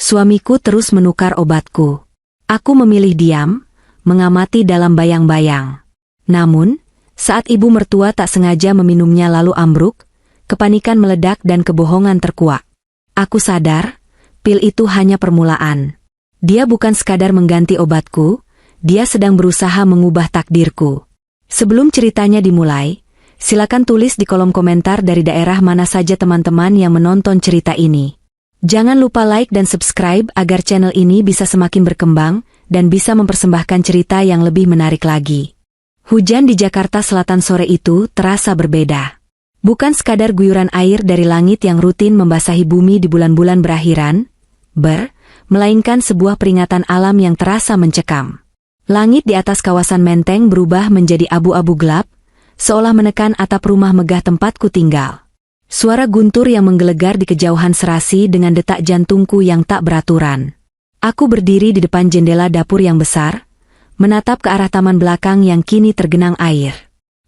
Suamiku terus menukar obatku. Aku memilih diam, mengamati dalam bayang-bayang. Namun, saat ibu mertua tak sengaja meminumnya lalu ambruk, kepanikan meledak dan kebohongan terkuak. Aku sadar, pil itu hanya permulaan. Dia bukan sekadar mengganti obatku, dia sedang berusaha mengubah takdirku. Sebelum ceritanya dimulai, silakan tulis di kolom komentar dari daerah mana saja teman-teman yang menonton cerita ini. Jangan lupa like dan subscribe agar channel ini bisa semakin berkembang dan bisa mempersembahkan cerita yang lebih menarik lagi. Hujan di Jakarta Selatan sore itu terasa berbeda. Bukan sekadar guyuran air dari langit yang rutin membasahi bumi di bulan-bulan berakhiran, melainkan sebuah peringatan alam yang terasa mencekam. Langit di atas kawasan Menteng berubah menjadi abu-abu gelap, seolah menekan atap rumah megah tempatku tinggal. Suara guntur yang menggelegar di kejauhan serasi dengan detak jantungku yang tak beraturan. Aku berdiri di depan jendela dapur yang besar, menatap ke arah taman belakang yang kini tergenang air.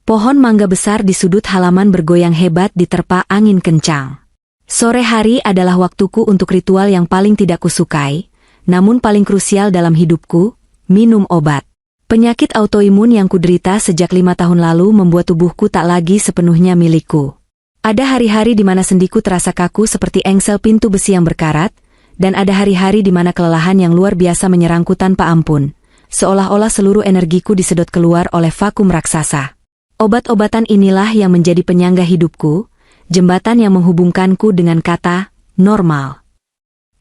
Pohon mangga besar di sudut halaman bergoyang hebat diterpa angin kencang. Sore hari adalah waktuku untuk ritual yang paling tidak kusukai, namun paling krusial dalam hidupku, minum obat. Penyakit autoimun yang kuderita sejak 5 tahun lalu membuat tubuhku tak lagi sepenuhnya milikku. Ada hari-hari di mana sendiku terasa kaku seperti engsel pintu besi yang berkarat, dan ada hari-hari di mana kelelahan yang luar biasa menyerangku tanpa ampun, seolah-olah seluruh energiku disedot keluar oleh vakum raksasa. Obat-obatan inilah yang menjadi penyangga hidupku, jembatan yang menghubungkanku dengan kata normal.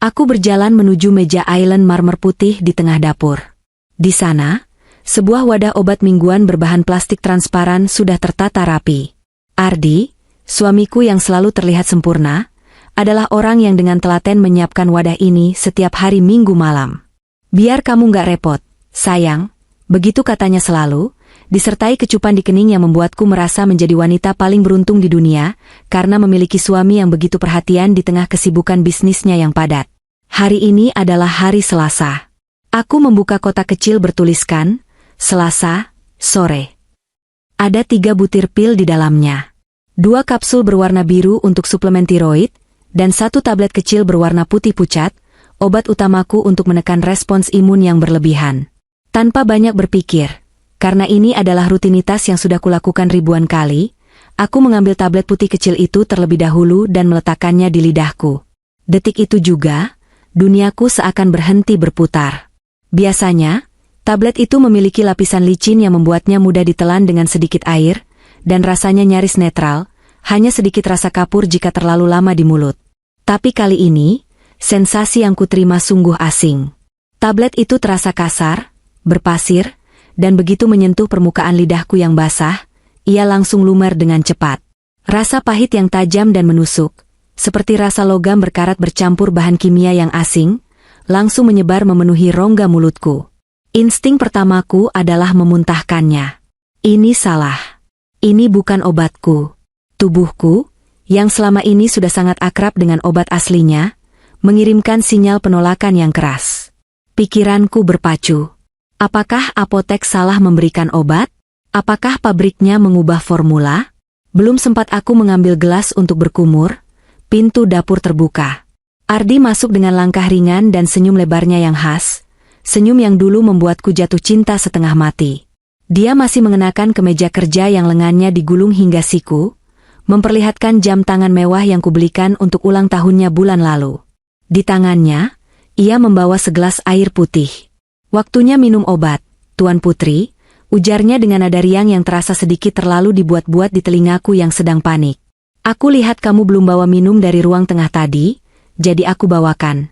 Aku berjalan menuju meja island marmer putih di tengah dapur. Di sana, sebuah wadah obat mingguan berbahan plastik transparan sudah tertata rapi. Ardi, suamiku yang selalu terlihat sempurna, adalah orang yang dengan telaten menyiapkan wadah ini setiap hari Minggu malam. Biar kamu nggak repot, sayang, begitu katanya selalu, disertai kecupan di kening yang membuatku merasa menjadi wanita paling beruntung di dunia, karena memiliki suami yang begitu perhatian di tengah kesibukan bisnisnya yang padat. Hari ini adalah hari Selasa. Aku membuka kotak kecil bertuliskan, Selasa, sore. Ada 3 butir pil di dalamnya. 2 kapsul berwarna biru untuk suplemen tiroid, dan 1 tablet kecil berwarna putih pucat, obat utamaku untuk menekan respons imun yang berlebihan. Tanpa banyak berpikir, karena ini adalah rutinitas yang sudah kulakukan ribuan kali, aku mengambil tablet putih kecil itu terlebih dahulu dan meletakkannya di lidahku. Detik itu juga, duniaku seakan berhenti berputar. Biasanya, tablet itu memiliki lapisan licin yang membuatnya mudah ditelan dengan sedikit air, dan rasanya nyaris netral, hanya sedikit rasa kapur jika terlalu lama di mulut. Tapi kali ini, sensasi yang kuterima sungguh asing. Tablet itu terasa kasar, berpasir, dan begitu menyentuh permukaan lidahku yang basah, ia langsung lumer dengan cepat. Rasa pahit yang tajam dan menusuk, seperti rasa logam berkarat bercampur bahan kimia yang asing, langsung menyebar memenuhi rongga mulutku. Insting pertamaku adalah memuntahkannya. Ini salah. Ini bukan obatku. Tubuhku, yang selama ini sudah sangat akrab dengan obat aslinya, mengirimkan sinyal penolakan yang keras. Pikiranku berpacu. Apakah apotek salah memberikan obat? Apakah pabriknya mengubah formula? Belum sempat aku mengambil gelas untuk berkumur, pintu dapur terbuka. Ardi masuk dengan langkah ringan dan senyum lebarnya yang khas, senyum yang dulu membuatku jatuh cinta setengah mati. Dia masih mengenakan kemeja kerja yang lengannya digulung hingga siku, memperlihatkan jam tangan mewah yang kubelikan untuk ulang tahunnya bulan lalu. Di tangannya, ia membawa segelas air putih. Waktunya minum obat, Tuan Putri, ujarnya dengan nada riang yang terasa sedikit terlalu dibuat-buat di telingaku yang sedang panik. Aku lihat kamu belum bawa minum dari ruang tengah tadi, jadi aku bawakan.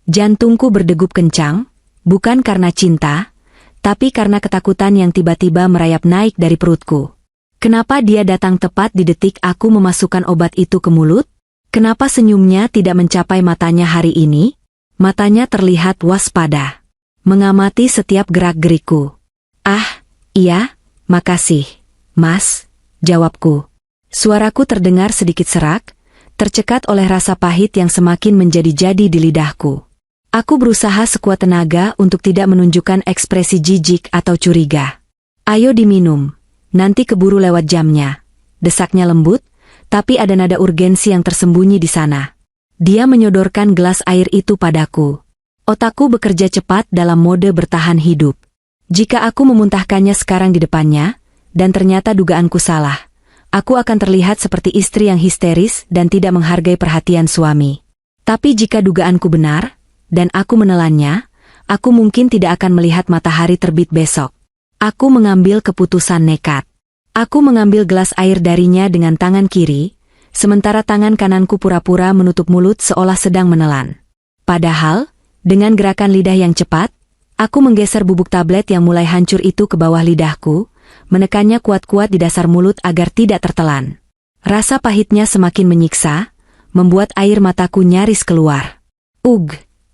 Jantungku berdegup kencang, bukan karena cinta, tapi karena ketakutan yang tiba-tiba merayap naik dari perutku. Kenapa dia datang tepat di detik aku memasukkan obat itu ke mulut? Kenapa senyumnya tidak mencapai matanya hari ini? Matanya terlihat waspada, mengamati setiap gerak-gerikku. Ah, iya, makasih, Mas, jawabku. Suaraku terdengar sedikit serak, tercekat oleh rasa pahit yang semakin menjadi-jadi di lidahku. Aku berusaha sekuat tenaga untuk tidak menunjukkan ekspresi jijik atau curiga. Ayo diminum, nanti keburu lewat jamnya. Desaknya lembut, tapi ada nada urgensi yang tersembunyi di sana. Dia menyodorkan gelas air itu padaku. Otakku bekerja cepat dalam mode bertahan hidup. Jika aku memuntahkannya sekarang di depannya, dan ternyata dugaanku salah, aku akan terlihat seperti istri yang histeris dan tidak menghargai perhatian suami. Tapi jika dugaanku benar, dan aku menelannya, aku mungkin tidak akan melihat matahari terbit besok. Aku mengambil keputusan nekat. Aku mengambil gelas air darinya dengan tangan kiri, sementara tangan kananku pura-pura menutup mulut seolah sedang menelan. Padahal, dengan gerakan lidah yang cepat, aku menggeser bubuk tablet yang mulai hancur itu ke bawah lidahku, menekannya kuat-kuat di dasar mulut agar tidak tertelan. Rasa pahitnya semakin menyiksa, membuat air mataku nyaris keluar.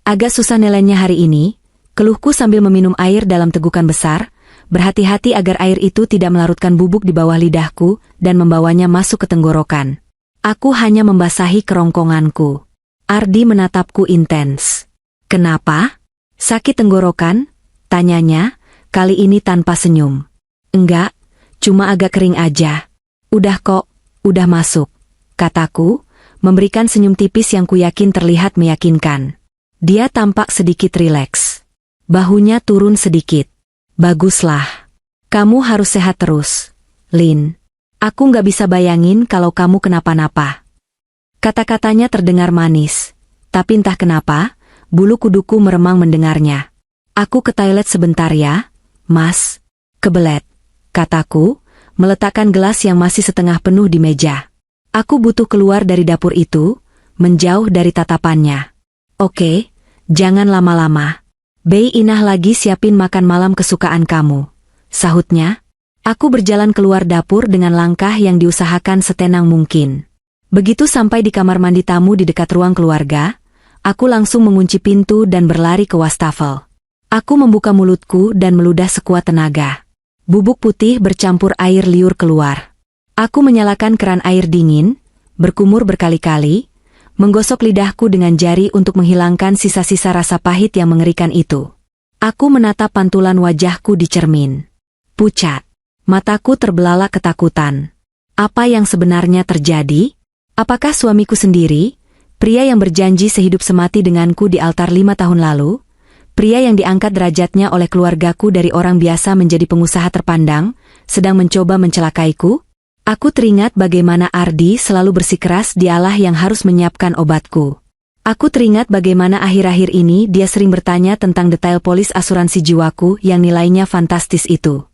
Agak susah nelennya hari ini, keluhku sambil meminum air dalam tegukan besar, berhati-hati agar air itu tidak melarutkan bubuk di bawah lidahku dan membawanya masuk ke tenggorokan. Aku hanya membasahi kerongkonganku. Ardi menatapku intens. "Kenapa? Sakit tenggorokan?" tanyanya, kali ini tanpa senyum. "Enggak, cuma agak kering aja." "Udah kok, udah masuk," kataku, memberikan senyum tipis yang kuyakin terlihat meyakinkan. Dia tampak sedikit rileks. Bahunya turun sedikit. "Baguslah. Kamu harus sehat terus, Lin. Aku nggak bisa bayangin kalau kamu kenapa-napa." Kata-katanya terdengar manis, tapi entah kenapa, bulu kuduku meremang mendengarnya. "Aku ke toilet sebentar ya, Mas." "Kebelet," kataku, meletakkan gelas yang masih setengah penuh di meja. Aku butuh keluar dari dapur itu, menjauh dari tatapannya. "Oke, jangan lama-lama. Bei Inah lagi siapin makan malam kesukaan kamu," sahutnya. Aku berjalan keluar dapur dengan langkah yang diusahakan setenang mungkin. Begitu sampai di kamar mandi tamu di dekat ruang keluarga, aku langsung mengunci pintu dan berlari ke wastafel. Aku membuka mulutku dan meludah sekuat tenaga. Bubuk putih bercampur air liur keluar. Aku menyalakan keran air dingin, berkumur berkali-kali, menggosok lidahku dengan jari untuk menghilangkan sisa-sisa rasa pahit yang mengerikan itu. Aku menatap pantulan wajahku di cermin. Pucat. Mataku terbelalak ketakutan. Apa yang sebenarnya terjadi? Apakah suamiku sendiri, pria yang berjanji sehidup semati denganku di altar 5 tahun lalu, pria yang diangkat derajatnya oleh keluargaku dari orang biasa menjadi pengusaha terpandang, sedang mencoba mencelakaiku? Aku teringat bagaimana Ardi selalu bersikeras dialah yang harus menyiapkan obatku. Aku teringat bagaimana akhir-akhir ini dia sering bertanya tentang detail polis asuransi jiwaku yang nilainya fantastis itu.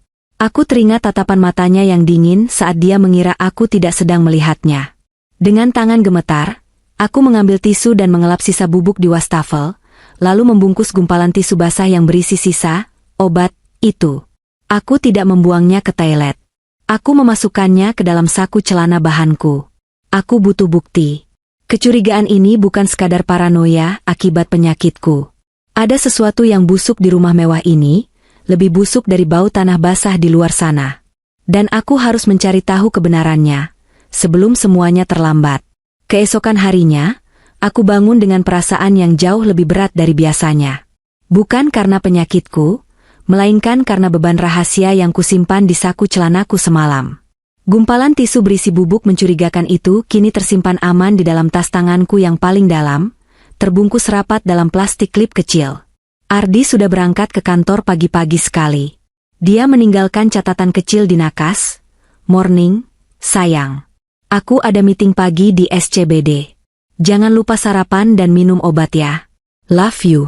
Aku teringat tatapan matanya yang dingin saat dia mengira aku tidak sedang melihatnya. Dengan tangan gemetar, aku mengambil tisu dan mengelap sisa bubuk di wastafel, lalu membungkus gumpalan tisu basah yang berisi sisa obat itu. Aku tidak membuangnya ke toilet. Aku memasukkannya ke dalam saku celana bahanku. Aku butuh bukti. Kecurigaan ini bukan sekadar paranoia akibat penyakitku. Ada sesuatu yang busuk di rumah mewah ini, lebih busuk dari bau tanah basah di luar sana. Dan aku harus mencari tahu kebenarannya, sebelum semuanya terlambat. Keesokan harinya, aku bangun dengan perasaan yang jauh lebih berat dari biasanya. Bukan karena penyakitku, melainkan karena beban rahasia yang kusimpan di saku celanaku semalam. Gumpalan tisu berisi bubuk mencurigakan itu kini tersimpan aman di dalam tas tanganku yang paling dalam, terbungkus rapat dalam plastik klip kecil. Ardi sudah berangkat ke kantor pagi-pagi sekali. Dia meninggalkan catatan kecil di nakas. "Morning, sayang. Aku ada meeting pagi di SCBD. Jangan lupa sarapan dan minum obat ya. Love you."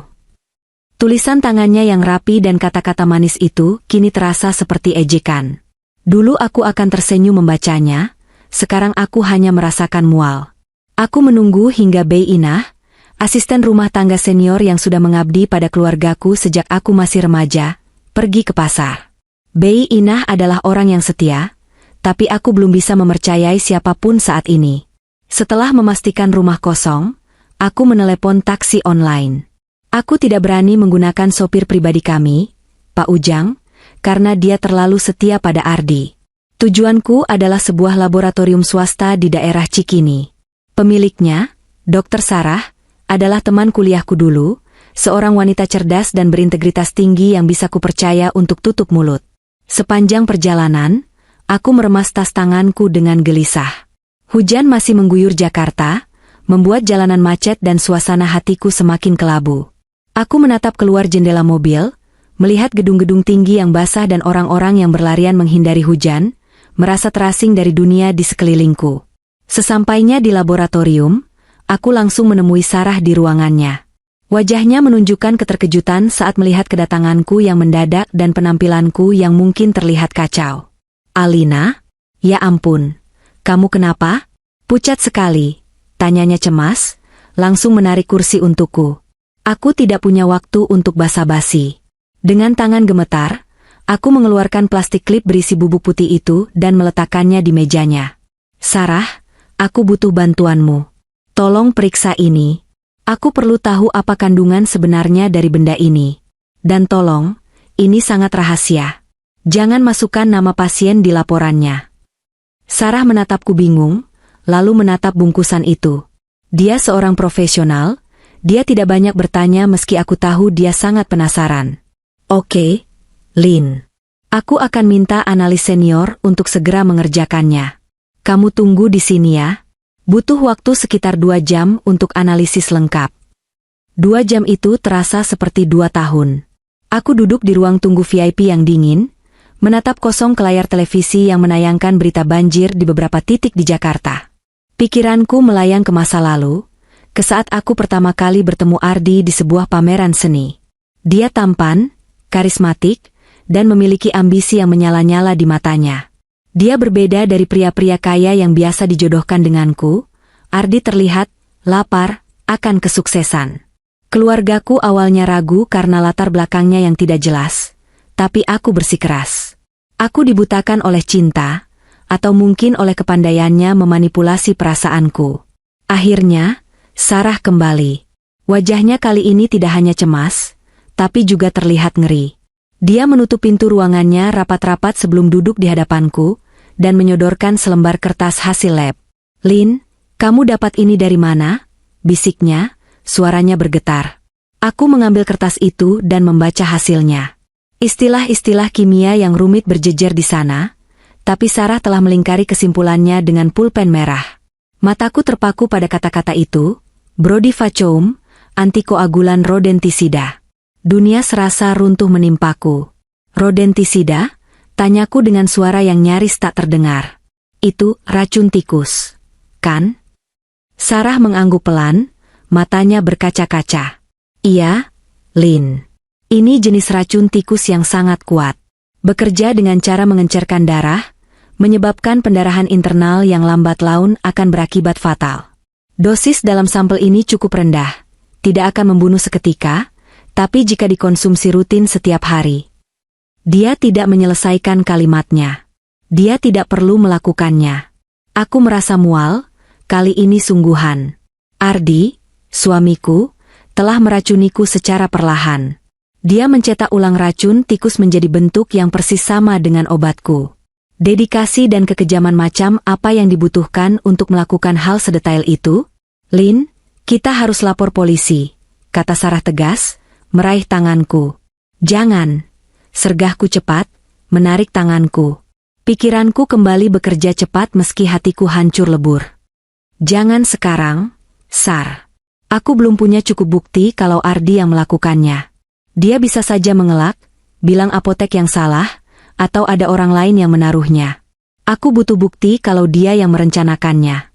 Tulisan tangannya yang rapi dan kata-kata manis itu kini terasa seperti ejekan. Dulu aku akan tersenyum membacanya, sekarang aku hanya merasakan mual. Aku menunggu hingga Bei Inah, asisten rumah tangga senior yang sudah mengabdi pada keluargaku sejak aku masih remaja, pergi ke pasar. Bei Inah adalah orang yang setia, tapi aku belum bisa mempercayai siapapun saat ini. Setelah memastikan rumah kosong, aku menelepon taksi online. Aku tidak berani menggunakan sopir pribadi kami, Pak Ujang, karena dia terlalu setia pada Ardi. Tujuanku adalah sebuah laboratorium swasta di daerah Cikini. Pemiliknya, Dr. Sarah, adalah teman kuliahku dulu, seorang wanita cerdas dan berintegritas tinggi yang bisa kupercaya untuk tutup mulut. Sepanjang perjalanan, aku meremas tas tanganku dengan gelisah. Hujan masih mengguyur Jakarta, membuat jalanan macet dan suasana hatiku semakin kelabu. Aku menatap keluar jendela mobil, melihat gedung-gedung tinggi yang basah dan orang-orang yang berlarian menghindari hujan, merasa terasing dari dunia di sekelilingku. Sesampainya di laboratorium, aku langsung menemui Sarah di ruangannya. Wajahnya menunjukkan keterkejutan saat melihat kedatanganku yang mendadak dan penampilanku yang mungkin terlihat kacau. "Alina? Ya ampun, kamu kenapa?" "Pucat sekali," tanyanya cemas, langsung menarik kursi untukku. Aku tidak punya waktu untuk basa-basi. Dengan tangan gemetar, aku mengeluarkan plastik klip berisi bubuk putih itu dan meletakkannya di mejanya. "Sarah, aku butuh bantuanmu. Tolong periksa ini. Aku perlu tahu apa kandungan sebenarnya dari benda ini. Dan tolong, ini sangat rahasia. Jangan masukkan nama pasien di laporannya." Sarah menatapku bingung, lalu menatap bungkusan itu. Dia seorang profesional. Dia tidak banyak bertanya meski aku tahu dia sangat penasaran. "Oke, Lin. Aku akan minta analis senior untuk segera mengerjakannya. Kamu tunggu di sini ya. Butuh waktu sekitar 2 jam untuk analisis lengkap." 2 jam itu terasa seperti 2 tahun. Aku duduk di ruang tunggu VIP yang dingin, menatap kosong ke layar televisi yang menayangkan berita banjir di beberapa titik di Jakarta. Pikiranku melayang ke masa lalu, ke saat aku pertama kali bertemu Ardi di sebuah pameran seni. Dia tampan, karismatik, dan memiliki ambisi yang menyala-nyala di matanya. Dia berbeda dari pria-pria kaya yang biasa dijodohkan denganku. Ardi terlihat lapar akan kesuksesan. Keluargaku awalnya ragu karena latar belakangnya yang tidak jelas, tapi aku bersikeras. Aku dibutakan oleh cinta, atau mungkin oleh kepandaiannya memanipulasi perasaanku. Akhirnya, Sarah kembali. Wajahnya kali ini tidak hanya cemas, tapi juga terlihat ngeri. Dia menutup pintu ruangannya rapat-rapat sebelum duduk di hadapanku, dan menyodorkan selembar kertas hasil lab. "Lin, kamu dapat ini dari mana?" bisiknya, suaranya bergetar. Aku mengambil kertas itu dan membaca hasilnya. Istilah-istilah kimia yang rumit berjejer di sana, tapi Sarah telah melingkari kesimpulannya dengan pulpen merah. Mataku terpaku pada kata-kata itu, brodifacoum, antikoagulan rodentisida. Dunia serasa runtuh menimpaku. "Rodentisida?" tanyaku dengan suara yang nyaris tak terdengar. "Itu racun tikus, kan?" Sarah mengangguk pelan, matanya berkaca-kaca. "Iya, Lin. Ini jenis racun tikus yang sangat kuat. Bekerja dengan cara mengencerkan darah, menyebabkan pendarahan internal yang lambat laun akan berakibat fatal. Dosis dalam sampel ini cukup rendah, tidak akan membunuh seketika, tapi jika dikonsumsi rutin setiap hari." Dia tidak menyelesaikan kalimatnya. Dia tidak perlu melakukannya. Aku merasa mual, kali ini sungguhan. Ardi, suamiku, telah meracuniku secara perlahan. Dia mencetak ulang racun tikus menjadi bentuk yang persis sama dengan obatku. Dedikasi dan kekejaman macam apa yang dibutuhkan untuk melakukan hal sedetail itu? "Lin, kita harus lapor polisi," kata Sarah tegas, meraih tanganku. "Jangan," sergahku cepat, menarik tanganku. Pikiranku kembali bekerja cepat meski hatiku hancur lebur. "Jangan sekarang, Sar. Aku belum punya cukup bukti kalau Ardi yang melakukannya. Dia bisa saja mengelak, bilang apotek yang salah, atau ada orang lain yang menaruhnya. Aku butuh bukti kalau dia yang merencanakannya.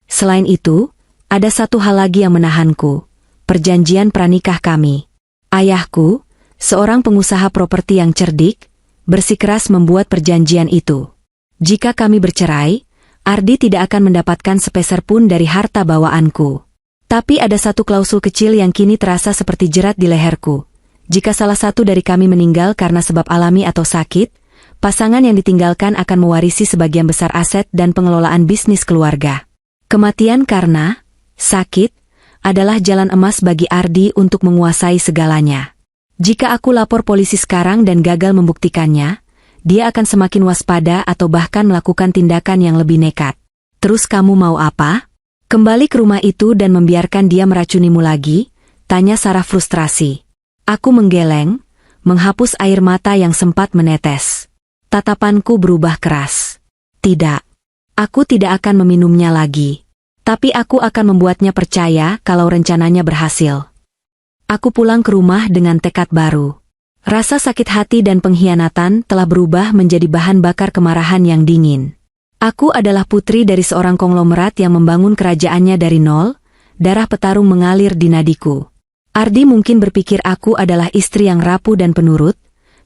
Selain itu, ada satu hal lagi yang menahanku, perjanjian pranikah kami. Ayahku, seorang pengusaha properti yang cerdik, bersikeras membuat perjanjian itu. Jika kami bercerai, Ardi tidak akan mendapatkan sepeser pun dari harta bawaanku. Tapi ada satu klausul kecil yang kini terasa seperti jerat di leherku. Jika salah satu dari kami meninggal karena sebab alami atau sakit, pasangan yang ditinggalkan akan mewarisi sebagian besar aset dan pengelolaan bisnis keluarga. Kematian karena sakit adalah jalan emas bagi Ardi untuk menguasai segalanya. Jika aku lapor polisi sekarang dan gagal membuktikannya, dia akan semakin waspada atau bahkan melakukan tindakan yang lebih nekat. "Terus kamu mau apa? Kembali ke rumah itu dan membiarkan dia meracunimu lagi?" tanya Sarah frustrasi. Aku menggeleng, menghapus air mata yang sempat menetes. Tatapanku berubah keras. "Tidak. Aku tidak akan meminumnya lagi. Tapi aku akan membuatnya percaya kalau rencananya berhasil. Aku pulang ke rumah dengan tekad baru. Rasa sakit hati dan pengkhianatan telah berubah menjadi bahan bakar kemarahan yang dingin. Aku adalah putri dari seorang konglomerat yang membangun kerajaannya dari nol, darah petarung mengalir di nadiku. Ardi mungkin berpikir aku adalah istri yang rapuh dan penurut,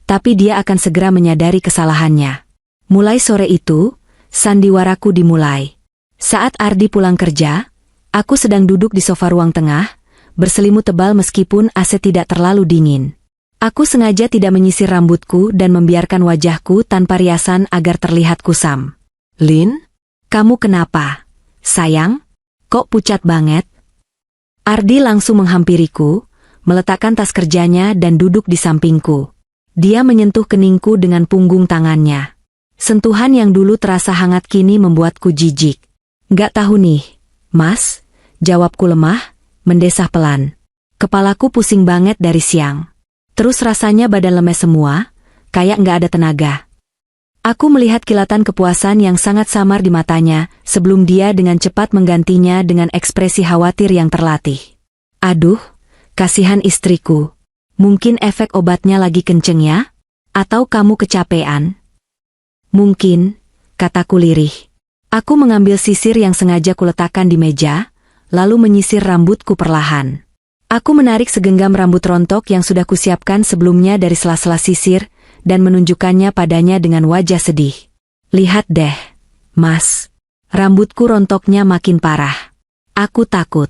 tapi dia akan segera menyadari kesalahannya. Mulai sore itu, sandiwaraku dimulai. Saat Ardi pulang kerja, aku sedang duduk di sofa ruang tengah, berselimut tebal meskipun AC tidak terlalu dingin. Aku sengaja tidak menyisir rambutku dan membiarkan wajahku tanpa riasan agar terlihat kusam. "Lin, kamu kenapa? Sayang, kok pucat banget?" Ardi langsung menghampiriku, meletakkan tas kerjanya dan duduk di sampingku. Dia menyentuh keningku dengan punggung tangannya. Sentuhan yang dulu terasa hangat kini membuatku jijik. "Gak tahu nih, Mas," jawabku lemah, mendesah pelan. Kepalaku pusing banget dari siang. Terus rasanya badan lemes semua, kayak gak ada tenaga. Aku melihat kilatan kepuasan yang sangat samar di matanya, sebelum dia dengan cepat menggantinya dengan ekspresi khawatir yang terlatih. "Aduh, kasihan istriku. Mungkin efek obatnya lagi kenceng ya? Atau kamu kecapean?" "Mungkin," kataku lirih. Aku mengambil sisir yang sengaja kuletakkan di meja, lalu menyisir rambutku perlahan. Aku menarik segenggam rambut rontok yang sudah kusiapkan sebelumnya dari sela-sela sisir, dan menunjukkannya padanya dengan wajah sedih. "Lihat deh, Mas. Rambutku rontoknya makin parah. Aku takut."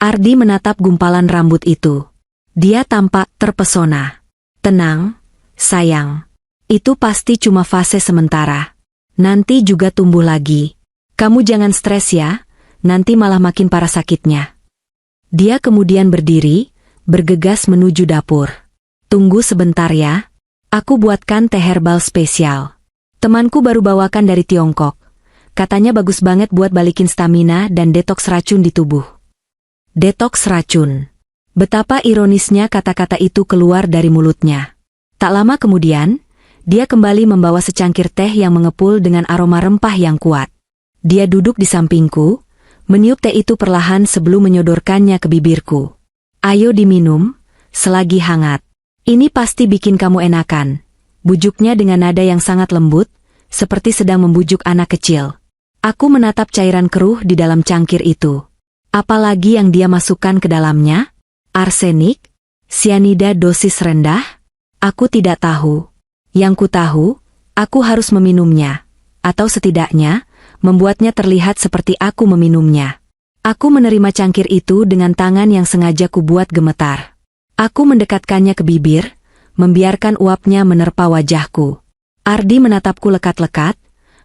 Ardi menatap gumpalan rambut itu. Dia tampak terpesona. "Tenang, sayang. Itu pasti cuma fase sementara. Nanti juga tumbuh lagi. Kamu jangan stres ya, nanti malah makin parah sakitnya." Dia kemudian berdiri, bergegas menuju dapur. "Tunggu sebentar ya. Aku buatkan teh herbal spesial. Temanku baru bawakan dari Tiongkok. Katanya bagus banget buat balikin stamina dan detoks racun di tubuh." Detoks racun. Betapa ironisnya kata-kata itu keluar dari mulutnya. Tak lama kemudian, dia kembali membawa secangkir teh yang mengepul dengan aroma rempah yang kuat. Dia duduk di sampingku, meniup teh itu perlahan sebelum menyodorkannya ke bibirku. "Ayo diminum, selagi hangat. Ini pasti bikin kamu enakan," bujuknya dengan nada yang sangat lembut, seperti sedang membujuk anak kecil. Aku menatap cairan keruh di dalam cangkir itu. Apalagi yang dia masukkan ke dalamnya? Arsenik? Sianida dosis rendah? Aku tidak tahu. Yang ku tahu, aku harus meminumnya, atau setidaknya, membuatnya terlihat seperti aku meminumnya. Aku menerima cangkir itu dengan tangan yang sengaja ku buat gemetar. Aku mendekatkannya ke bibir, membiarkan uapnya menerpa wajahku. Ardi menatapku lekat-lekat,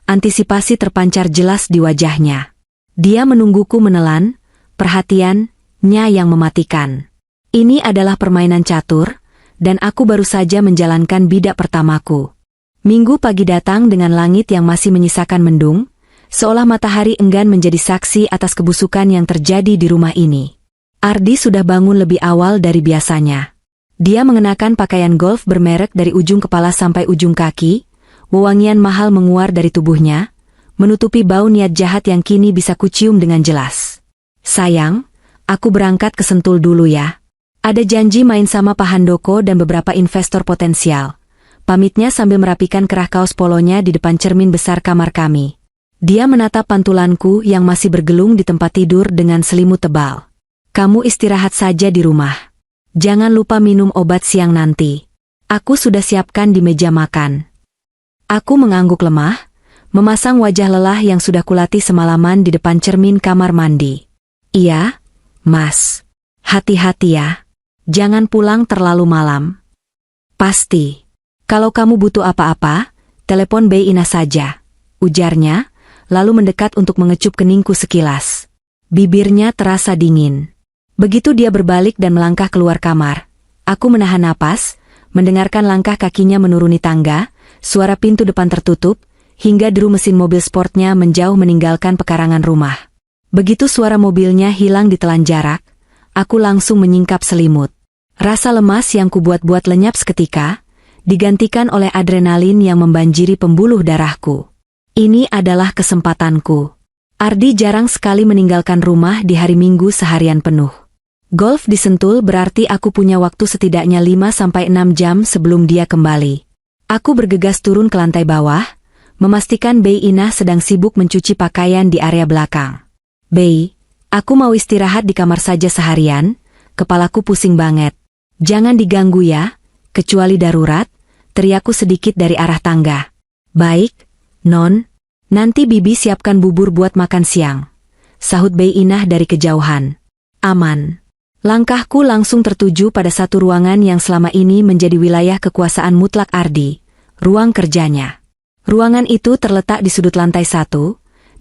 antisipasi terpancar jelas di wajahnya. Dia menungguku menelan, perhatiannya yang mematikan. Ini adalah permainan catur, dan aku baru saja menjalankan bidak pertamaku. Minggu pagi datang dengan langit yang masih menyisakan mendung, seolah matahari enggan menjadi saksi atas kebusukan yang terjadi di rumah ini. Ardi sudah bangun lebih awal dari biasanya. Dia mengenakan pakaian golf bermerek dari ujung kepala sampai ujung kaki, wewangian mahal menguar dari tubuhnya, menutupi bau niat jahat yang kini bisa kucium dengan jelas. "Sayang, aku berangkat ke Sentul dulu ya. Ada janji main sama Pak Handoko dan beberapa investor potensial," pamitnya sambil merapikan kerah kaos polonya di depan cermin besar kamar kami. Dia menatap pantulanku yang masih bergelung di tempat tidur dengan selimut tebal. "Kamu istirahat saja di rumah. Jangan lupa minum obat siang nanti. Aku sudah siapkan di meja makan." Aku mengangguk lemah, memasang wajah lelah yang sudah kulatih semalaman di depan cermin kamar mandi. "Iya, Mas. Hati-hati ya. Jangan pulang terlalu malam." "Pasti. Kalau kamu butuh apa-apa, telepon Bei Ina saja," ujarnya, lalu mendekat untuk mengecup keningku sekilas. Bibirnya terasa dingin. Begitu dia berbalik dan melangkah keluar kamar, aku menahan napas, mendengarkan langkah kakinya menuruni tangga, suara pintu depan tertutup, hingga deru mesin mobil sportnya menjauh meninggalkan pekarangan rumah. Begitu suara mobilnya hilang ditelan jarak, aku langsung menyingkap selimut. Rasa lemas yang kubuat-buat lenyap seketika, digantikan oleh adrenalin yang membanjiri pembuluh darahku. Ini adalah kesempatanku. Ardi jarang sekali meninggalkan rumah di hari Minggu seharian penuh. Golf di Sentul berarti aku punya waktu setidaknya 5-6 jam sebelum dia kembali. Aku bergegas turun ke lantai bawah, memastikan Bei Inah sedang sibuk mencuci pakaian di area belakang. Bei, aku mau istirahat di kamar saja seharian, kepalaku pusing banget. Jangan diganggu ya, kecuali darurat, teriakku sedikit dari arah tangga. Baik, Non. Nanti Bibi siapkan bubur buat makan siang, sahut Bei Inah dari kejauhan. Aman. Langkahku langsung tertuju pada satu ruangan yang selama ini menjadi wilayah kekuasaan mutlak Ardi, ruang kerjanya. Ruangan itu terletak di sudut lantai 1,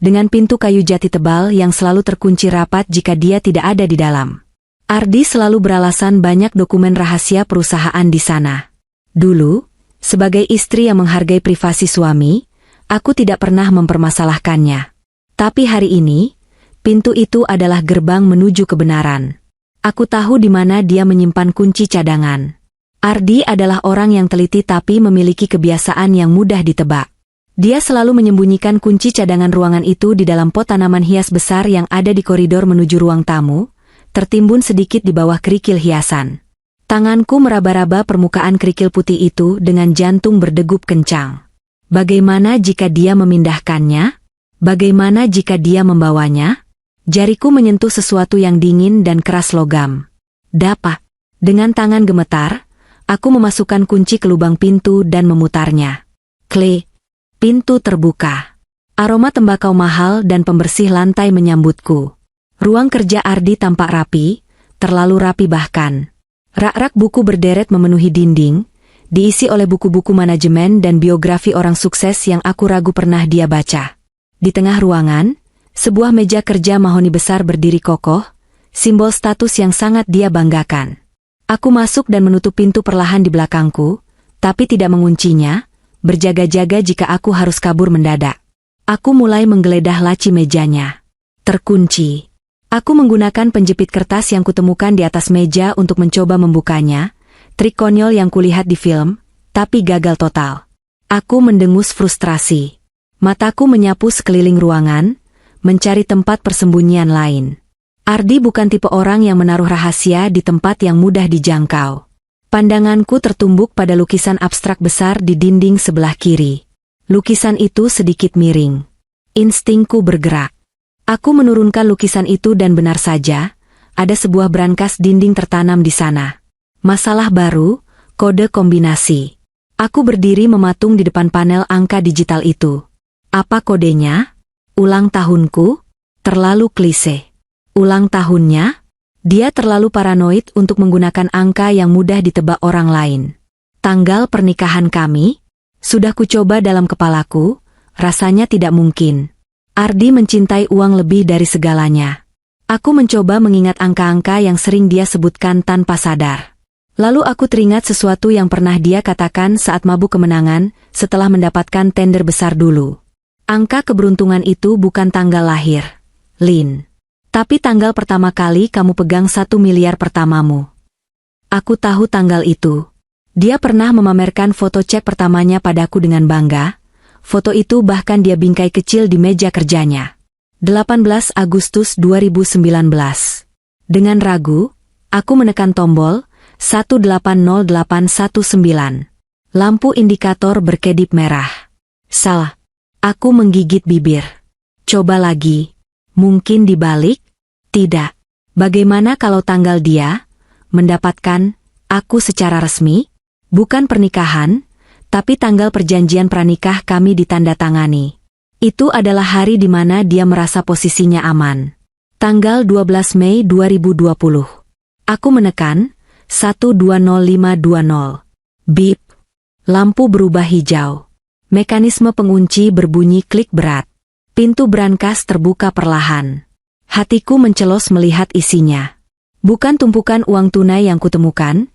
dengan pintu kayu jati tebal yang selalu terkunci rapat jika dia tidak ada di dalam. Ardi selalu beralasan banyak dokumen rahasia perusahaan di sana. Dulu, sebagai istri yang menghargai privasi suami, aku tidak pernah mempermasalahkannya. Tapi hari ini, pintu itu adalah gerbang menuju kebenaran. Aku tahu di mana dia menyimpan kunci cadangan. Ardi adalah orang yang teliti tapi memiliki kebiasaan yang mudah ditebak. Dia selalu menyembunyikan kunci cadangan ruangan itu di dalam pot tanaman hias besar yang ada di koridor menuju ruang tamu, tertimbun sedikit di bawah kerikil hiasan. Tanganku meraba-raba permukaan kerikil putih itu dengan jantung berdegup kencang. Bagaimana jika dia memindahkannya? Bagaimana jika dia membawanya? Jariku menyentuh sesuatu yang dingin dan keras logam. Dapat. Dengan tangan gemetar, aku memasukkan kunci ke lubang pintu dan memutarnya. Klik. Pintu terbuka. Aroma tembakau mahal dan pembersih lantai menyambutku. Ruang kerja Ardi tampak rapi, terlalu rapi bahkan. Rak-rak buku berderet memenuhi dinding, diisi oleh buku-buku manajemen dan biografi orang sukses yang aku ragu pernah dia baca. Di tengah ruangan, sebuah meja kerja mahoni besar berdiri kokoh, simbol status yang sangat dia banggakan. Aku masuk dan menutup pintu perlahan di belakangku, tapi tidak menguncinya, berjaga-jaga jika aku harus kabur mendadak. Aku mulai menggeledah laci mejanya. Terkunci. Aku menggunakan penjepit kertas yang kutemukan di atas meja untuk mencoba membukanya, trik konyol yang kulihat di film, tapi gagal total. Aku mendengus frustrasi. Mataku menyapu sekeliling ruangan, mencari tempat persembunyian lain. Ardi bukan tipe orang yang menaruh rahasia di tempat yang mudah dijangkau. Pandanganku tertumbuk pada lukisan abstrak besar di dinding sebelah kiri. Lukisan itu sedikit miring. Instingku bergerak. Aku menurunkan lukisan itu dan benar saja, ada sebuah brankas dinding tertanam di sana. Masalah baru, kode kombinasi. Aku berdiri mematung di depan panel angka digital itu. Apa kodenya? Ulang tahunku? Terlalu klise. Ulang tahunnya? Dia terlalu paranoid untuk menggunakan angka yang mudah ditebak orang lain. Tanggal pernikahan kami? Sudah kucoba dalam kepalaku, rasanya tidak mungkin. Ardi mencintai uang lebih dari segalanya. Aku mencoba mengingat angka-angka yang sering dia sebutkan tanpa sadar. Lalu aku teringat sesuatu yang pernah dia katakan saat mabuk kemenangan setelah mendapatkan tender besar dulu. Angka keberuntungan itu bukan tanggal lahir, Lin. Tapi tanggal pertama kali kamu pegang 1 miliar pertamamu. Aku tahu tanggal itu. Dia pernah memamerkan foto cek pertamanya padaku dengan bangga. Foto itu bahkan dia bingkai kecil di meja kerjanya. 18 Agustus 2019. Dengan ragu, aku menekan tombol 180819. Lampu indikator berkedip merah. Salah. Aku menggigit bibir. Coba lagi. Mungkin dibalik? Tidak. Bagaimana kalau tanggal dia mendapatkan aku secara resmi? Bukan pernikahan, tapi tanggal perjanjian pranikah kami ditandatangani. Itu adalah hari di mana dia merasa posisinya aman. Tanggal 12 Mei 2020. Aku menekan 120520. Bip. Lampu berubah hijau. Mekanisme pengunci berbunyi klik berat. Pintu brankas terbuka perlahan. Hatiku mencelos melihat isinya. Bukan tumpukan uang tunai yang kutemukan,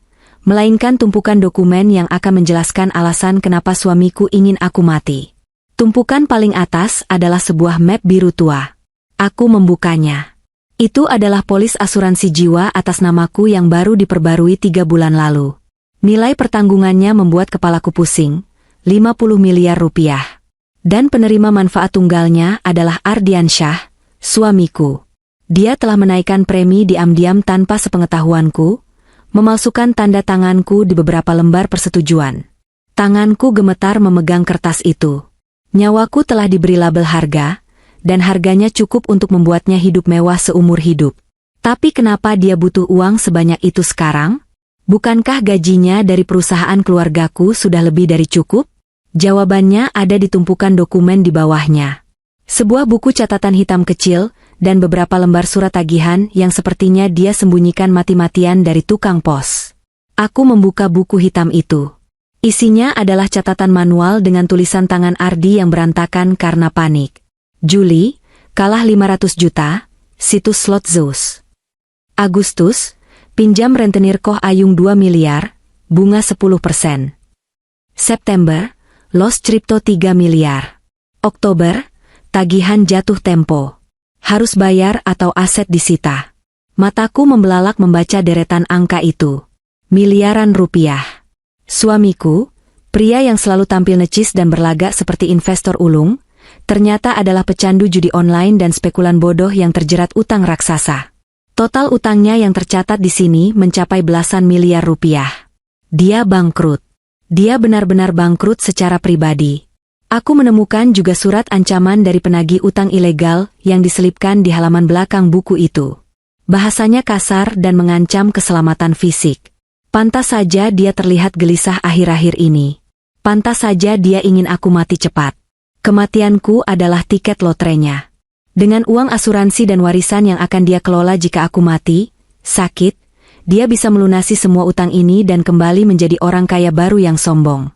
melainkan tumpukan dokumen yang akan menjelaskan alasan kenapa suamiku ingin aku mati. Tumpukan paling atas adalah sebuah map biru tua. Aku membukanya. Itu adalah polis asuransi jiwa atas namaku yang baru diperbarui 3 bulan lalu. Nilai pertanggungannya membuat kepalaku pusing, 50 miliar rupiah. Dan penerima manfaat tunggalnya adalah Ardiansyah, Suamiku. Dia telah menaikkan premi diam-diam tanpa sepengetahuanku, memalsukan tanda tanganku di beberapa lembar persetujuan. Tanganku gemetar memegang kertas itu. Nyawaku telah diberi label harga, dan harganya cukup untuk membuatnya hidup mewah seumur hidup. Tapi kenapa dia butuh uang sebanyak itu sekarang? Bukankah gajinya dari perusahaan keluargaku sudah lebih dari cukup? Jawabannya ada di tumpukan dokumen di bawahnya. Sebuah buku catatan hitam kecil, dan beberapa lembar surat tagihan yang sepertinya dia sembunyikan mati-matian dari tukang pos. Aku membuka buku hitam itu. Isinya adalah catatan manual dengan tulisan tangan Ardi yang berantakan karena panik. Juli, kalah 500 juta, situs slot Zeus. Agustus, pinjam rentenir Koh Ayung 2 miliar, bunga 10%. September, los kripto 3 miliar. Oktober, tagihan jatuh tempo. Harus bayar atau aset disita. Mataku membelalak membaca deretan angka itu. Miliaran rupiah. Suamiku, pria yang selalu tampil necis dan berlagak seperti investor ulung, ternyata adalah pecandu judi online dan spekulan bodoh yang terjerat utang raksasa. Total utangnya yang tercatat di sini mencapai belasan miliar rupiah. Dia bangkrut. Dia benar-benar bangkrut secara pribadi. Aku menemukan juga surat ancaman dari penagih utang ilegal yang diselipkan di halaman belakang buku itu. Bahasanya kasar dan mengancam keselamatan fisik. Pantas saja dia terlihat gelisah akhir-akhir ini. Pantas saja dia ingin aku mati cepat. Kematianku adalah tiket lotrenya. Dengan uang asuransi dan warisan yang akan dia kelola jika aku mati, sakit, dia bisa melunasi semua utang ini dan kembali menjadi orang kaya baru yang sombong.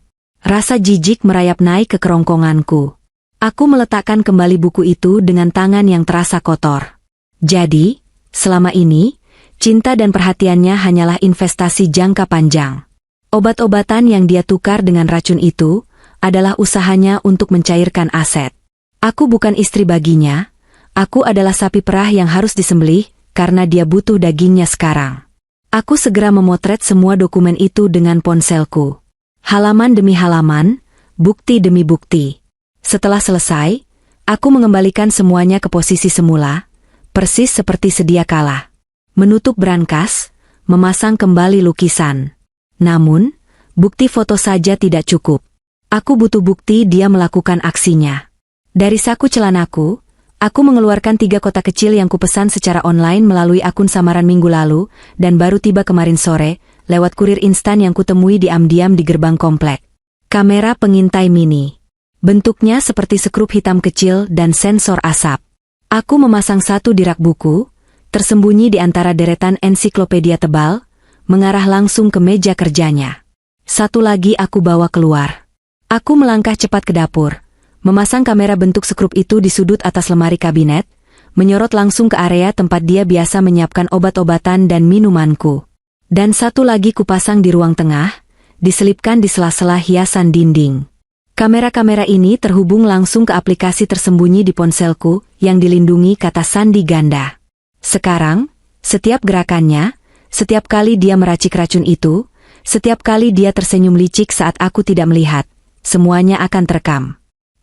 Rasa jijik merayap naik ke kerongkonganku. Aku meletakkan kembali buku itu dengan tangan yang terasa kotor. Jadi, selama ini, cinta dan perhatiannya hanyalah investasi jangka panjang. Obat-obatan yang dia tukar dengan racun itu adalah usahanya untuk mencairkan aset. Aku bukan istri baginya, aku adalah sapi perah yang harus disembelih karena dia butuh dagingnya sekarang. Aku segera memotret semua dokumen itu dengan ponselku. Halaman demi halaman, bukti demi bukti. Setelah selesai, aku mengembalikan semuanya ke posisi semula, persis seperti sedia kala. Menutup brankas, memasang kembali lukisan. Namun, bukti foto saja tidak cukup. Aku butuh bukti dia melakukan aksinya. Dari saku celanaku, aku mengeluarkan 3 kotak kecil yang kupesan secara online melalui akun samaran minggu lalu, dan baru tiba kemarin sore, lewat kurir instan yang kutemui diam-diam di gerbang komplek. Kamera pengintai mini. Bentuknya seperti sekrup hitam kecil dan sensor asap. Aku memasang satu di rak buku, tersembunyi di antara deretan ensiklopedia tebal, mengarah langsung ke meja kerjanya. Satu lagi aku bawa keluar. Aku melangkah cepat ke dapur, memasang kamera bentuk sekrup itu di sudut atas lemari kabinet, menyorot langsung ke area tempat dia biasa menyiapkan obat-obatan dan minumanku. Dan satu lagi kupasang di ruang tengah, diselipkan di sela-sela hiasan dinding. Kamera-kamera ini terhubung langsung ke aplikasi tersembunyi di ponselku yang dilindungi kata sandi ganda. Sekarang, setiap gerakannya, setiap kali dia meracik racun itu, setiap kali dia tersenyum licik saat aku tidak melihat, semuanya akan terekam.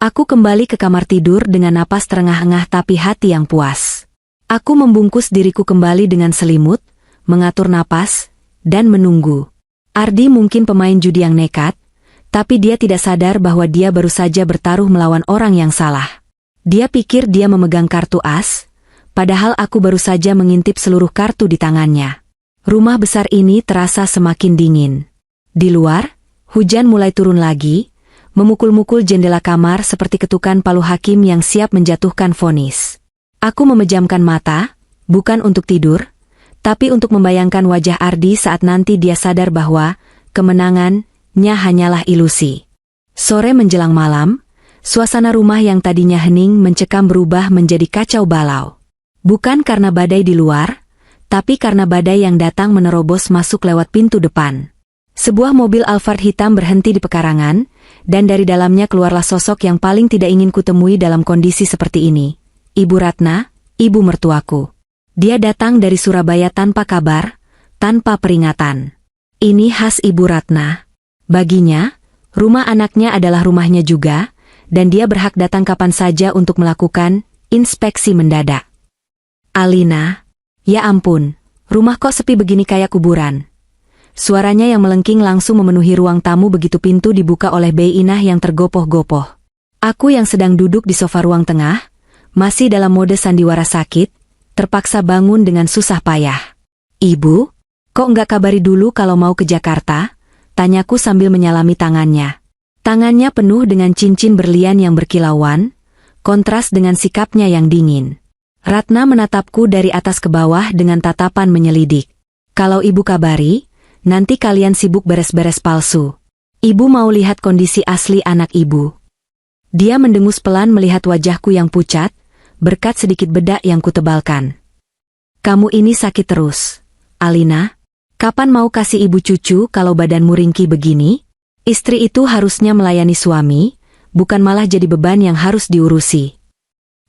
Aku kembali ke kamar tidur dengan napas terengah-engah tapi hati yang puas. Aku membungkus diriku kembali dengan selimut, mengatur napas, dan menunggu. Ardi mungkin pemain judi yang nekat, tapi dia tidak sadar bahwa dia baru saja bertaruh melawan orang yang salah. Dia pikir dia memegang kartu as, padahal aku baru saja mengintip seluruh kartu di tangannya. Rumah besar ini terasa semakin dingin. Di luar, hujan mulai turun lagi, memukul-mukul jendela kamar seperti ketukan palu hakim yang siap menjatuhkan vonis. Aku memejamkan mata, bukan untuk tidur, tapi untuk membayangkan wajah Ardi saat nanti dia sadar bahwa kemenangannya hanyalah ilusi. Sore menjelang malam, suasana rumah yang tadinya hening mencekam berubah menjadi kacau balau. Bukan karena badai di luar, tapi karena badai yang datang menerobos masuk lewat pintu depan. Sebuah mobil Alphard hitam berhenti di pekarangan, dan dari dalamnya keluarlah sosok yang paling tidak ingin kutemui dalam kondisi seperti ini. Ibu Ratna, ibu mertuaku. Dia datang dari Surabaya tanpa kabar, tanpa peringatan. Ini khas Ibu Ratna. Baginya, rumah anaknya adalah rumahnya juga, dan dia berhak datang kapan saja untuk melakukan inspeksi mendadak. Alina, ya ampun, rumah kok sepi begini kayak kuburan. Suaranya yang melengking langsung memenuhi ruang tamu begitu pintu dibuka oleh Bei Inah yang tergopoh-gopoh. Aku yang sedang duduk di sofa ruang tengah, masih dalam mode sandiwara sakit, terpaksa bangun dengan susah payah. Ibu, kok nggak kabari dulu kalau mau ke Jakarta? Tanyaku sambil menyalami tangannya. Tangannya penuh dengan cincin berlian yang berkilauan, kontras dengan sikapnya yang dingin. Ratna menatapku dari atas ke bawah dengan tatapan menyelidik. Kalau ibu kabari, nanti kalian sibuk beres-beres palsu. Ibu mau lihat kondisi asli anak ibu. Dia mendengus pelan melihat wajahku yang pucat, berkat sedikit bedak yang kutebalkan. Kamu ini sakit terus, Alina. Kapan mau kasih ibu cucu kalau badanmu ringkih begini? Istri itu harusnya melayani suami, bukan malah jadi beban yang harus diurusi.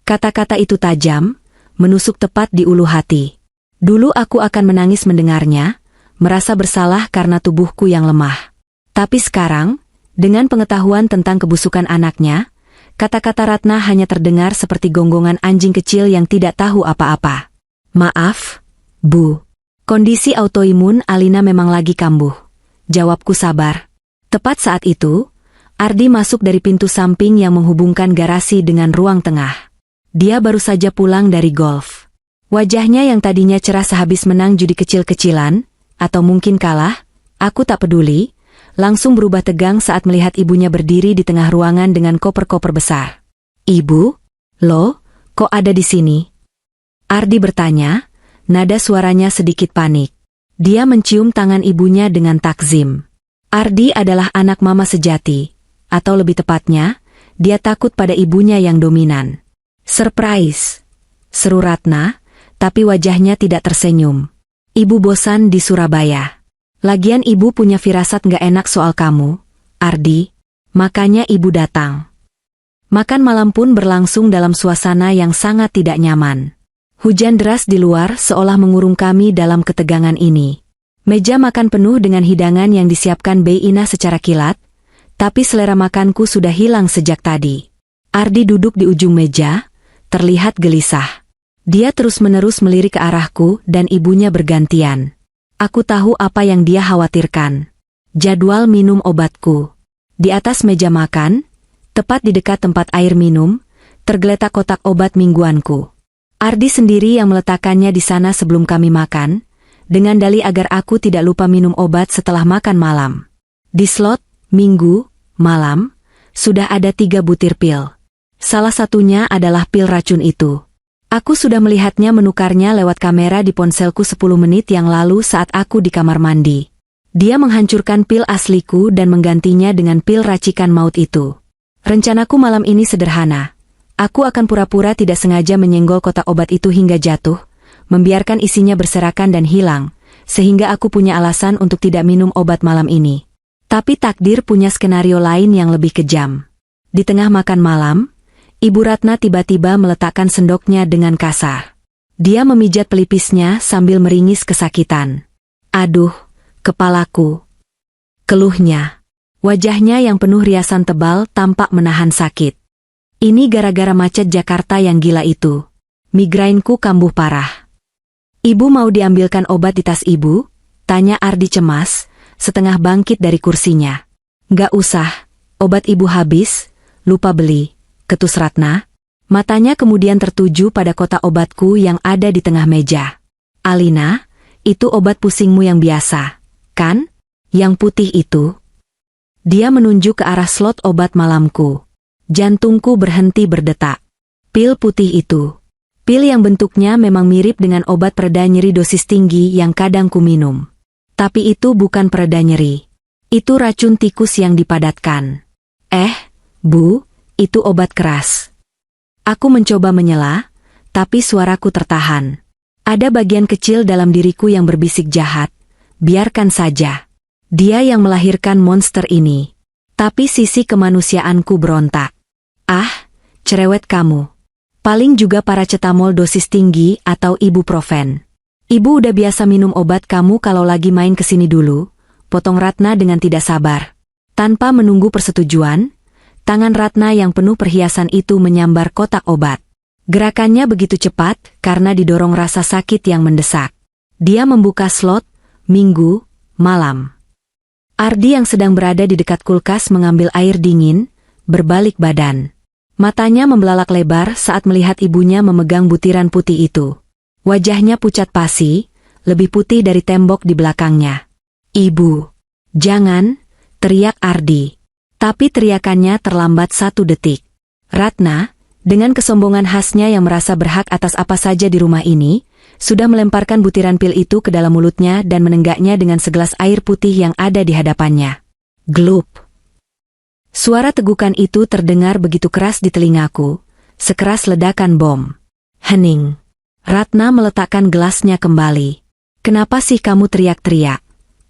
Kata-kata itu tajam, menusuk tepat di ulu hati. Dulu aku akan menangis mendengarnya, merasa bersalah karena tubuhku yang lemah. Tapi sekarang, dengan pengetahuan tentang kebusukan anaknya, kata-kata Ratna hanya terdengar seperti gonggongan anjing kecil yang tidak tahu apa-apa. Maaf, Bu. Kondisi autoimun Alina memang lagi kambuh. Jawabku sabar. Tepat saat itu, Ardi masuk dari pintu samping yang menghubungkan garasi dengan ruang tengah. Dia baru saja pulang dari golf. Wajahnya yang tadinya cerah sehabis menang judi kecil-kecilan, atau mungkin kalah, aku tak peduli, langsung berubah tegang saat melihat ibunya berdiri di tengah ruangan dengan koper-koper besar. Ibu? Loh, kok ada di sini? Ardi bertanya, nada suaranya sedikit panik. Dia mencium tangan ibunya dengan takzim. Ardi adalah anak mama sejati, atau lebih tepatnya, dia takut pada ibunya yang dominan. Surprise! Seru Ratna, tapi wajahnya tidak tersenyum. Ibu bosan di Surabaya. Lagian ibu punya firasat gak enak soal kamu, Ardi. Makanya ibu datang. Makan malam pun berlangsung dalam suasana yang sangat tidak nyaman. Hujan deras di luar seolah mengurung kami dalam ketegangan ini. Meja makan penuh dengan hidangan yang disiapkan Bei Inah secara kilat, tapi selera makanku sudah hilang sejak tadi. Ardi duduk di ujung meja, terlihat gelisah. Dia terus-menerus melirik ke arahku dan ibunya bergantian. Aku tahu apa yang dia khawatirkan. Jadwal minum obatku. Di atas meja makan, tepat di dekat tempat air minum, tergeletak kotak obat mingguanku. Ardi sendiri yang meletakkannya di sana sebelum kami makan, dengan dalih agar aku tidak lupa minum obat setelah makan malam. Di slot, minggu, malam, sudah ada 3 butir pil. Salah satunya adalah pil racun itu. Aku sudah melihatnya menukarnya lewat kamera di ponselku 10 menit yang lalu saat aku di kamar mandi. Dia menghancurkan pil asliku dan menggantinya dengan pil racikan maut itu. Rencanaku malam ini sederhana. Aku akan pura-pura tidak sengaja menyenggol kotak obat itu hingga jatuh, membiarkan isinya berserakan dan hilang, sehingga aku punya alasan untuk tidak minum obat malam ini. Tapi takdir punya skenario lain yang lebih kejam. Di tengah makan malam, Ibu Ratna tiba-tiba meletakkan sendoknya dengan kasar. Dia memijat pelipisnya sambil meringis kesakitan. Aduh, kepalaku. Keluhnya. Wajahnya yang penuh riasan tebal tampak menahan sakit. Ini gara-gara macet Jakarta yang gila itu. Migrainku kambuh parah. Ibu mau diambilkan obat di tas ibu? Tanya Ardi cemas, setengah bangkit dari kursinya. Gak usah, obat ibu habis, lupa beli, ketus Ratna. Matanya kemudian tertuju pada kotak obatku yang ada di tengah meja. Alina, itu obat pusingmu yang biasa, kan? Yang putih itu. Dia menunjuk ke arah slot obat malamku. Jantungku berhenti berdetak. Pil putih itu. Pil yang bentuknya memang mirip dengan obat pereda nyeri dosis tinggi yang kadang ku minum. Tapi itu bukan pereda nyeri. Itu racun tikus yang dipadatkan. Bu, itu obat keras. Aku mencoba menyela, tapi suaraku tertahan. Ada bagian kecil dalam diriku yang berbisik jahat. Biarkan saja. Dia yang melahirkan monster ini. Tapi sisi kemanusiaanku berontak. Cerewet kamu. Paling juga paracetamol dosis tinggi atau ibuprofen. Ibu udah biasa minum obat kamu kalau lagi main kesini dulu, potong Ratna dengan tidak sabar. Tanpa menunggu persetujuan, tangan Ratna yang penuh perhiasan itu menyambar kotak obat. Gerakannya begitu cepat karena didorong rasa sakit yang mendesak. Dia membuka slot, Minggu, malam. Ardi yang sedang berada di dekat kulkas mengambil air dingin, berbalik badan. Matanya membelalak lebar saat melihat ibunya memegang butiran putih itu. Wajahnya pucat pasi, lebih putih dari tembok di belakangnya. "Ibu, jangan!" teriak Ardi. Tapi teriakannya terlambat 1 detik. Ratna, dengan kesombongan khasnya yang merasa berhak atas apa saja di rumah ini, sudah melemparkan butiran pil itu ke dalam mulutnya dan menenggaknya dengan segelas air putih yang ada di hadapannya. Glup! Suara tegukan itu terdengar begitu keras di telingaku, sekeras ledakan bom. Hening. Ratna meletakkan gelasnya kembali. "Kenapa sih kamu teriak-teriak?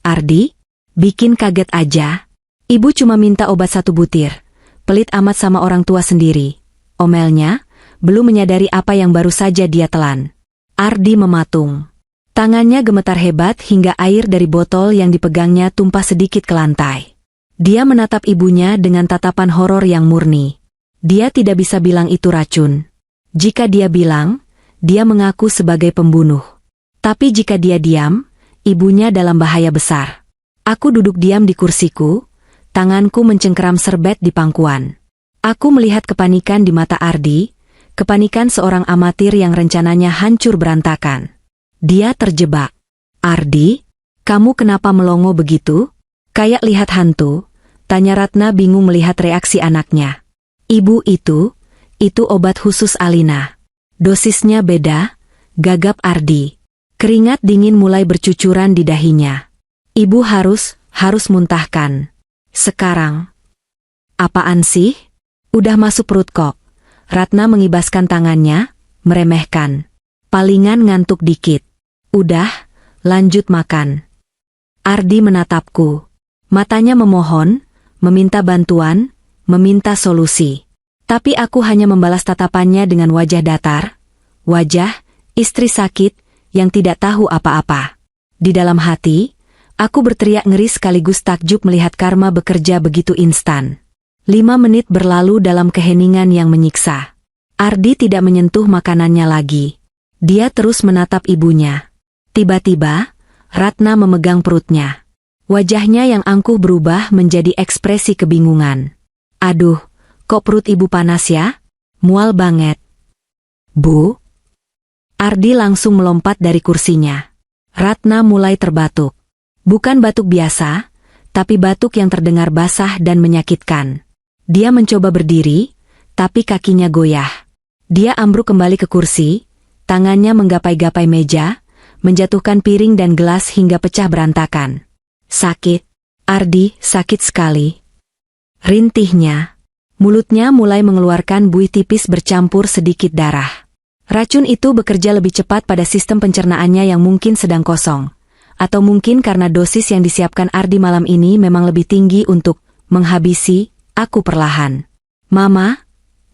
Ardi? Bikin kaget aja. Ibu cuma minta obat 1 butir. Pelit amat sama orang tua sendiri," omelnya, belum menyadari apa yang baru saja dia telan. Ardi mematung. Tangannya gemetar hebat hingga air dari botol yang dipegangnya tumpah sedikit ke lantai. Dia menatap ibunya dengan tatapan horor yang murni. Dia tidak bisa bilang itu racun. Jika dia bilang, dia mengaku sebagai pembunuh. Tapi jika dia diam, ibunya dalam bahaya besar. Aku duduk diam di kursiku, tanganku mencengkeram serbet di pangkuan. Aku melihat kepanikan di mata Ardi, kepanikan seorang amatir yang rencananya hancur berantakan. Dia terjebak. "Ardi, kamu kenapa melongo begitu? Kayak lihat hantu?" tanya Ratna bingung melihat reaksi anaknya. "Ibu itu obat khusus Alina. Dosisnya beda," gagap Ardi. Keringat dingin mulai bercucuran di dahinya. "Ibu harus muntahkan. Sekarang." "Apaan sih? Udah masuk perut kok." Ratna mengibaskan tangannya, meremehkan. "Palingan ngantuk dikit. Udah, lanjut makan." Ardi menatapku. Matanya memohon, meminta bantuan, meminta solusi. Tapi aku hanya membalas tatapannya dengan wajah datar. Wajah istri sakit yang tidak tahu apa-apa. Di dalam hati, aku berteriak ngeri sekaligus takjub melihat karma bekerja begitu instan. 5 menit berlalu dalam keheningan yang menyiksa. Ardi tidak menyentuh makanannya lagi. Dia terus menatap ibunya. Tiba-tiba, Ratna memegang perutnya. Wajahnya yang angkuh berubah menjadi ekspresi kebingungan. "Aduh, kok perut ibu panas ya? Mual banget." "Bu?" Ardi langsung melompat dari kursinya. Ratna mulai terbatuk. Bukan batuk biasa, tapi batuk yang terdengar basah dan menyakitkan. Dia mencoba berdiri, tapi kakinya goyah. Dia ambruk kembali ke kursi, tangannya menggapai-gapai meja, menjatuhkan piring dan gelas hingga pecah berantakan. "Sakit, Ardi, sakit sekali." Rintihnya. Mulutnya mulai mengeluarkan buih tipis bercampur sedikit darah. Racun itu bekerja lebih cepat pada sistem pencernaannya yang mungkin sedang kosong. Atau mungkin karena dosis yang disiapkan Ardi malam ini memang lebih tinggi untuk menghabisi aku perlahan. "Mama,"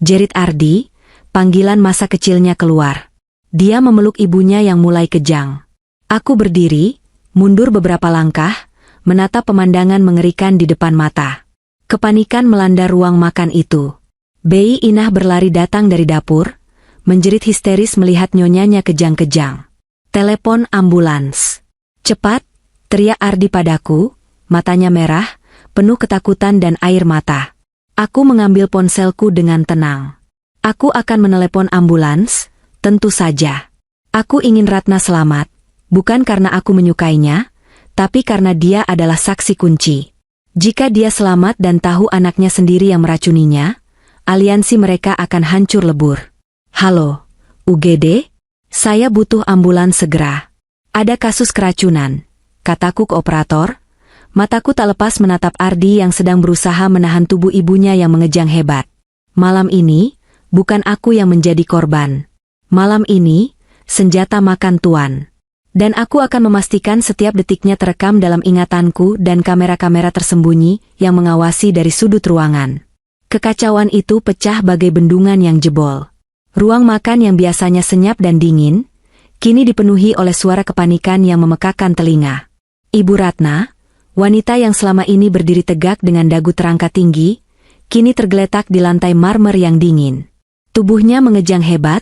jerit Ardi, panggilan masa kecilnya keluar. Dia memeluk ibunya yang mulai kejang. Aku berdiri, mundur beberapa langkah, menatap pemandangan mengerikan di depan mata. Kepanikan melanda ruang makan itu. Bayi Inah berlari datang dari dapur, menjerit histeris melihat nyonyanya kejang-kejang. "Telepon ambulans. Cepat!" teriak Ardi padaku, matanya merah, penuh ketakutan dan air mata. Aku mengambil ponselku dengan tenang. Aku akan menelepon ambulans, tentu saja. Aku ingin Ratna selamat, bukan karena aku menyukainya, tapi karena dia adalah saksi kunci. Jika dia selamat dan tahu anaknya sendiri yang meracuninya, aliansi mereka akan hancur lebur. "Halo, UGD? Saya butuh ambulans segera. Ada kasus keracunan," kataku ke operator. Mataku tak lepas menatap Ardi yang sedang berusaha menahan tubuh ibunya yang mengejang hebat. Malam ini, bukan aku yang menjadi korban. Malam ini, senjata makan tuan. Dan aku akan memastikan setiap detiknya terekam dalam ingatanku dan kamera-kamera tersembunyi yang mengawasi dari sudut ruangan. Kekacauan itu pecah bagai bendungan yang jebol. Ruang makan yang biasanya senyap dan dingin, kini dipenuhi oleh suara kepanikan yang memekakan telinga. Ibu Ratna, wanita yang selama ini berdiri tegak dengan dagu terangkat tinggi, kini tergeletak di lantai marmer yang dingin. Tubuhnya mengejang hebat,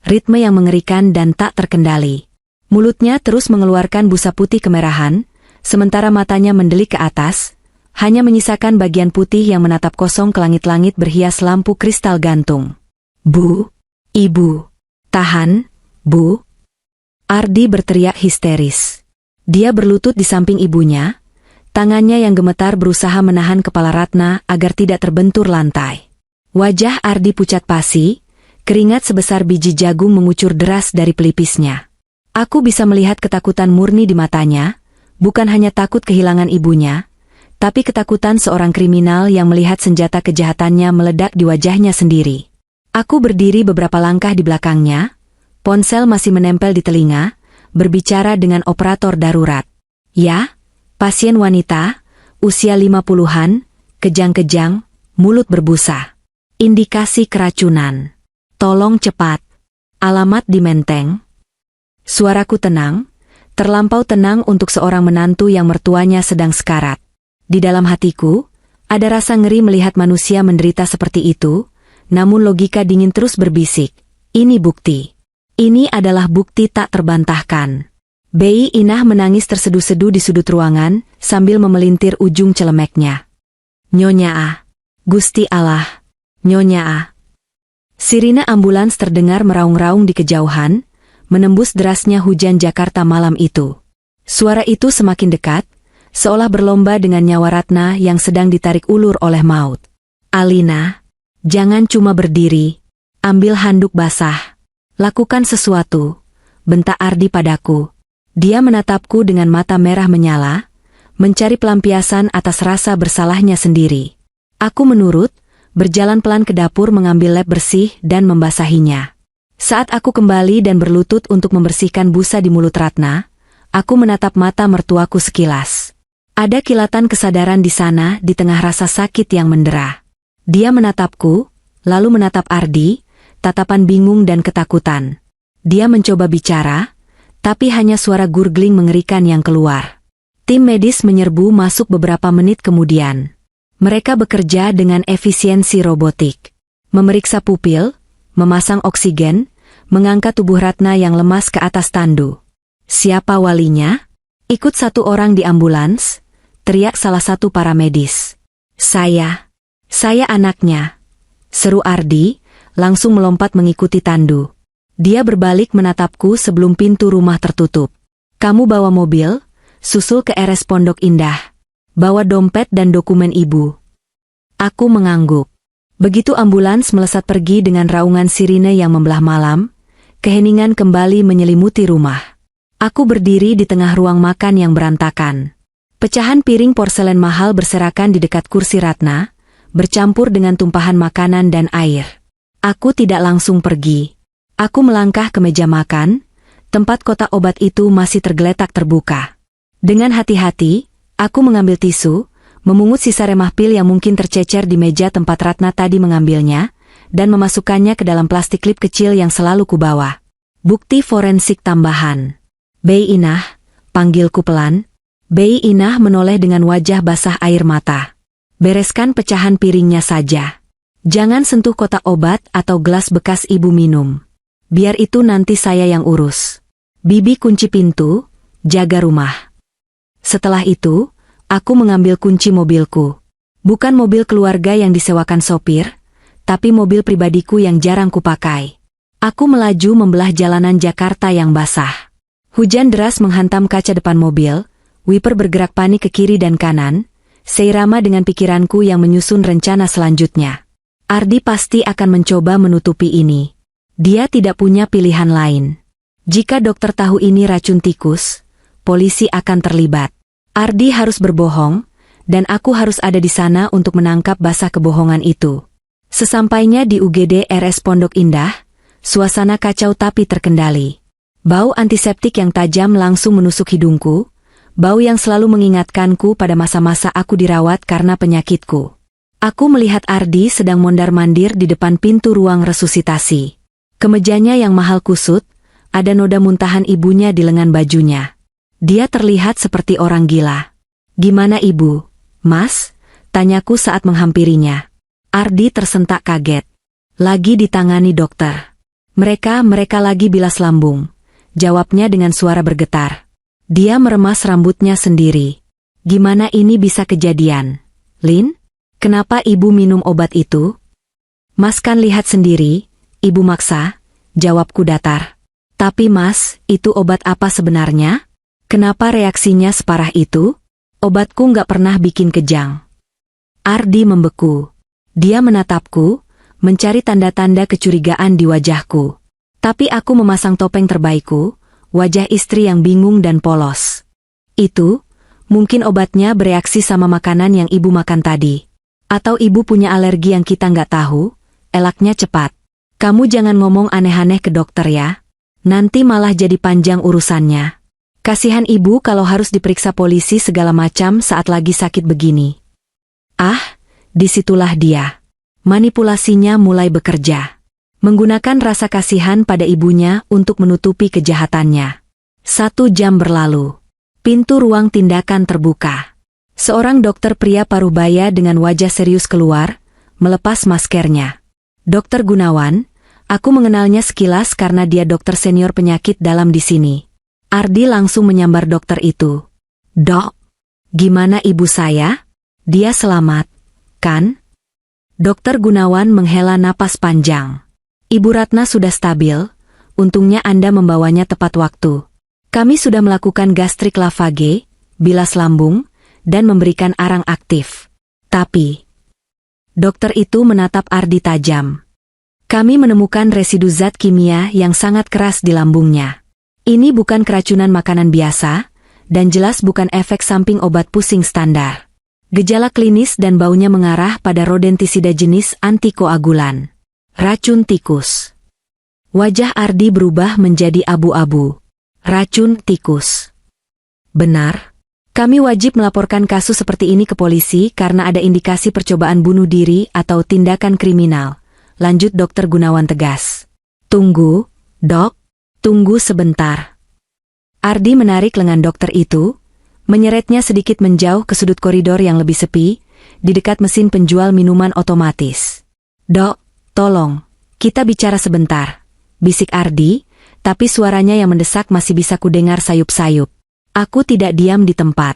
ritme yang mengerikan dan tak terkendali. Mulutnya terus mengeluarkan busa putih kemerahan, sementara matanya mendelik ke atas, hanya menyisakan bagian putih yang menatap kosong ke langit-langit berhias lampu kristal gantung. "Bu, Ibu, tahan, Bu!" Ardi berteriak histeris. Dia berlutut di samping ibunya, tangannya yang gemetar berusaha menahan kepala Ratna agar tidak terbentur lantai. Wajah Ardi pucat pasi, keringat sebesar biji jagung mengucur deras dari pelipisnya. Aku bisa melihat ketakutan murni di matanya, bukan hanya takut kehilangan ibunya, tapi ketakutan seorang kriminal yang melihat senjata kejahatannya meledak di wajahnya sendiri. Aku berdiri beberapa langkah di belakangnya, ponsel masih menempel di telinga, berbicara dengan operator darurat. "Ya, pasien wanita, usia 50-an, kejang-kejang, mulut berbusa. Indikasi keracunan. Tolong cepat. Alamat di Menteng." Suaraku tenang, terlampau tenang untuk seorang menantu yang mertuanya sedang sekarat. Di dalam hatiku, ada rasa ngeri melihat manusia menderita seperti itu, namun logika dingin terus berbisik, "Ini bukti. Ini adalah bukti tak terbantahkan." Bei Inah menangis terseduh-seduh di sudut ruangan, sambil memelintir ujung celemeknya. "Nyonya Ah. Gusti Allah. Nyonya Ah." Sirine ambulans terdengar meraung-raung di kejauhan, menembus derasnya hujan Jakarta malam itu. Suara itu semakin dekat, seolah berlomba dengan nyawa Ratna yang sedang ditarik ulur oleh maut. "Alina, jangan cuma berdiri. Ambil handuk basah. Lakukan sesuatu," bentak Ardi padaku. Dia menatapku dengan mata merah menyala, mencari pelampiasan atas rasa bersalahnya sendiri. Aku menurut, berjalan pelan ke dapur mengambil lap bersih dan membasahinya. Saat aku kembali dan berlutut untuk membersihkan busa di mulut Ratna, aku menatap mata mertuaku sekilas. Ada kilatan kesadaran di sana di tengah rasa sakit yang mendera. Dia menatapku, lalu menatap Ardi, tatapan bingung dan ketakutan. Dia mencoba bicara, tapi hanya suara gurgling mengerikan yang keluar. Tim medis menyerbu masuk beberapa menit kemudian. Mereka bekerja dengan efisiensi robotik. Memeriksa pupil, memasang oksigen, mengangkat tubuh Ratna yang lemas ke atas tandu. "Siapa walinya?" "Ikut satu orang di ambulans," teriak salah satu paramedis. Saya anaknya," seru Ardi, langsung melompat mengikuti tandu. Dia berbalik menatapku sebelum pintu rumah tertutup. "Kamu bawa mobil, susul ke RS Pondok Indah. Bawa dompet dan dokumen ibu." Aku mengangguk. Begitu ambulans melesat pergi dengan raungan sirine yang membelah malam, keheningan kembali menyelimuti rumah. Aku berdiri di tengah ruang makan yang berantakan. Pecahan piring porselen mahal berserakan di dekat kursi Ratna, bercampur dengan tumpahan makanan dan air. Aku tidak langsung pergi. Aku melangkah ke meja makan, tempat kotak obat itu masih tergeletak terbuka. Dengan hati-hati, aku mengambil tisu, memungut sisa remah pil yang mungkin tercecer di meja tempat Ratna tadi mengambilnya, dan memasukkannya ke dalam plastik klip kecil yang selalu kubawa. Bukti forensik tambahan. "Bei Inah," panggilku pelan. Bei Inah menoleh dengan wajah basah air mata. "Bereskan pecahan piringnya saja. Jangan sentuh kotak obat atau gelas bekas ibu minum. Biar itu nanti saya yang urus. Bibi kunci pintu, jaga rumah." Setelah itu, aku mengambil kunci mobilku. Bukan mobil keluarga yang disewakan sopir, tapi mobil pribadiku yang jarang kupakai. Aku melaju membelah jalanan Jakarta yang basah. Hujan deras menghantam kaca depan mobil, wiper bergerak panik ke kiri dan kanan, seirama dengan pikiranku yang menyusun rencana selanjutnya. Ardi pasti akan mencoba menutupi ini. Dia tidak punya pilihan lain. Jika dokter tahu ini racun tikus, polisi akan terlibat. Ardi harus berbohong, dan aku harus ada di sana untuk menangkap basah kebohongan itu. Sesampainya di UGD RS Pondok Indah, suasana kacau tapi terkendali. Bau antiseptik yang tajam langsung menusuk hidungku, bau yang selalu mengingatkanku pada masa-masa aku dirawat karena penyakitku. Aku melihat Ardi sedang mondar-mandir di depan pintu ruang resusitasi. Kemejanya yang mahal kusut, ada noda muntahan ibunya di lengan bajunya. Dia terlihat seperti orang gila. "Gimana ibu, Mas?" tanyaku saat menghampirinya. Ardi tersentak kaget. "Lagi ditangani dokter. Mereka lagi bilas lambung, jawabnya dengan suara bergetar. Dia meremas rambutnya sendiri. Gimana ini bisa kejadian? Lin, kenapa ibu minum obat itu? Mas kan lihat sendiri, ibu maksa, jawabku datar. Tapi mas, itu obat apa sebenarnya? Kenapa reaksinya separah itu? Obatku nggak pernah bikin kejang. Ardi membeku. Dia menatapku, mencari tanda-tanda kecurigaan di wajahku. Tapi aku memasang topeng terbaikku, wajah istri yang bingung dan polos. Itu, mungkin obatnya bereaksi sama makanan yang ibu makan tadi. Atau ibu punya alergi yang kita nggak tahu, elaknya cepat. Kamu jangan ngomong aneh-aneh ke dokter ya. Nanti malah jadi panjang urusannya. Kasihan ibu kalau harus diperiksa polisi segala macam saat lagi sakit begini. Ah, disitulah dia. Manipulasinya mulai bekerja. Menggunakan rasa kasihan pada ibunya untuk menutupi kejahatannya. 1 jam berlalu. Pintu ruang tindakan terbuka. Seorang dokter pria paruh-baya dengan wajah serius keluar, melepas maskernya. Dokter Gunawan, aku mengenalnya sekilas karena dia dokter senior penyakit dalam di sini. Ardi langsung menyambar dokter itu. Dok, gimana ibu saya? Dia selamat, kan? Dokter Gunawan menghela napas panjang. Ibu Ratna sudah stabil, untungnya Anda membawanya tepat waktu. Kami sudah melakukan gastrik lavage, bilas lambung, dan memberikan arang aktif. Tapi, dokter itu menatap Ardi tajam. Kami menemukan residu zat kimia yang sangat keras di lambungnya. Ini bukan keracunan makanan biasa, dan jelas bukan efek samping obat pusing standar. Gejala klinis dan baunya mengarah pada rodentisida jenis antikoagulan. Racun tikus. Wajah Ardi berubah menjadi abu-abu. Racun tikus. Benar. Kami wajib melaporkan kasus seperti ini ke polisi karena ada indikasi percobaan bunuh diri atau tindakan kriminal. Lanjut Dokter Gunawan tegas. Tunggu, dok. Tunggu sebentar. Ardi menarik lengan dokter itu, menyeretnya sedikit menjauh ke sudut koridor yang lebih sepi, di dekat mesin penjual minuman otomatis. Dok, tolong, kita bicara sebentar, bisik Ardi, tapi suaranya yang mendesak masih bisa kudengar sayup-sayup. Aku tidak diam di tempat.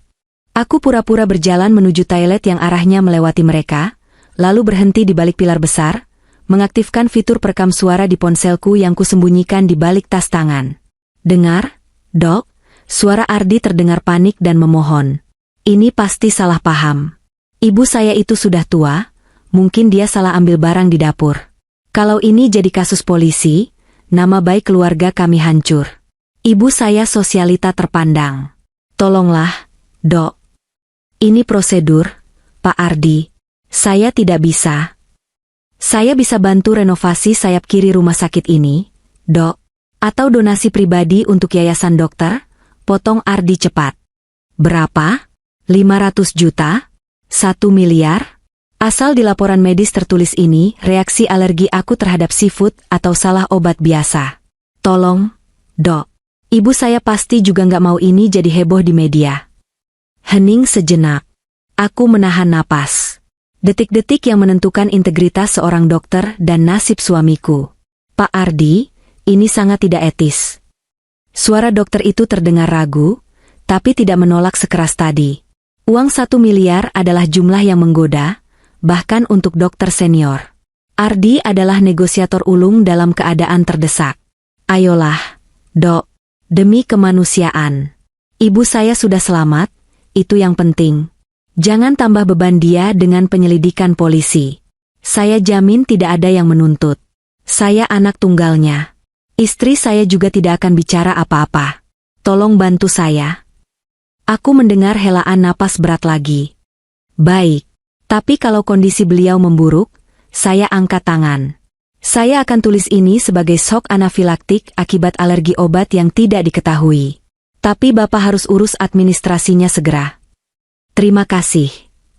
Aku pura-pura berjalan menuju toilet yang arahnya melewati mereka, lalu berhenti di balik pilar besar, mengaktifkan fitur perekam suara di ponselku yang kusembunyikan di balik tas tangan. Dengar, dok, suara Ardi terdengar panik dan memohon. Ini pasti salah paham. Ibu saya itu sudah tua, mungkin dia salah ambil barang di dapur. Kalau ini jadi kasus polisi, nama baik keluarga kami hancur. Ibu saya sosialita terpandang. Tolonglah, dok. Ini prosedur, Pak Ardi. Saya tidak bisa. Saya bisa bantu renovasi sayap kiri rumah sakit ini, dok. Atau donasi pribadi untuk yayasan dokter, potong Ardi cepat. Berapa? 500 juta? 1 miliar? Asal di laporan medis tertulis ini, reaksi alergi aku terhadap seafood atau salah obat biasa. Tolong, dok. Ibu saya pasti juga nggak mau ini jadi heboh di media. Hening sejenak. Aku menahan napas. Detik-detik yang menentukan integritas seorang dokter dan nasib suamiku. Pak Ardi, ini sangat tidak etis. Suara dokter itu terdengar ragu, tapi tidak menolak sekeras tadi. Uang 1 miliar adalah jumlah yang menggoda, bahkan untuk dokter senior. Ardi adalah negosiator ulung dalam keadaan terdesak. Ayolah, dok, demi kemanusiaan. Ibu saya sudah selamat, itu yang penting. Jangan tambah beban dia dengan penyelidikan polisi. Saya jamin tidak ada yang menuntut. Saya anak tunggalnya. Istri saya juga tidak akan bicara apa-apa. Tolong bantu saya. Aku mendengar helaan napas berat lagi. Baik, tapi kalau kondisi beliau memburuk, saya angkat tangan. Saya akan tulis ini sebagai shock anafilaktik akibat alergi obat yang tidak diketahui. Tapi Bapak harus urus administrasinya segera. Terima kasih,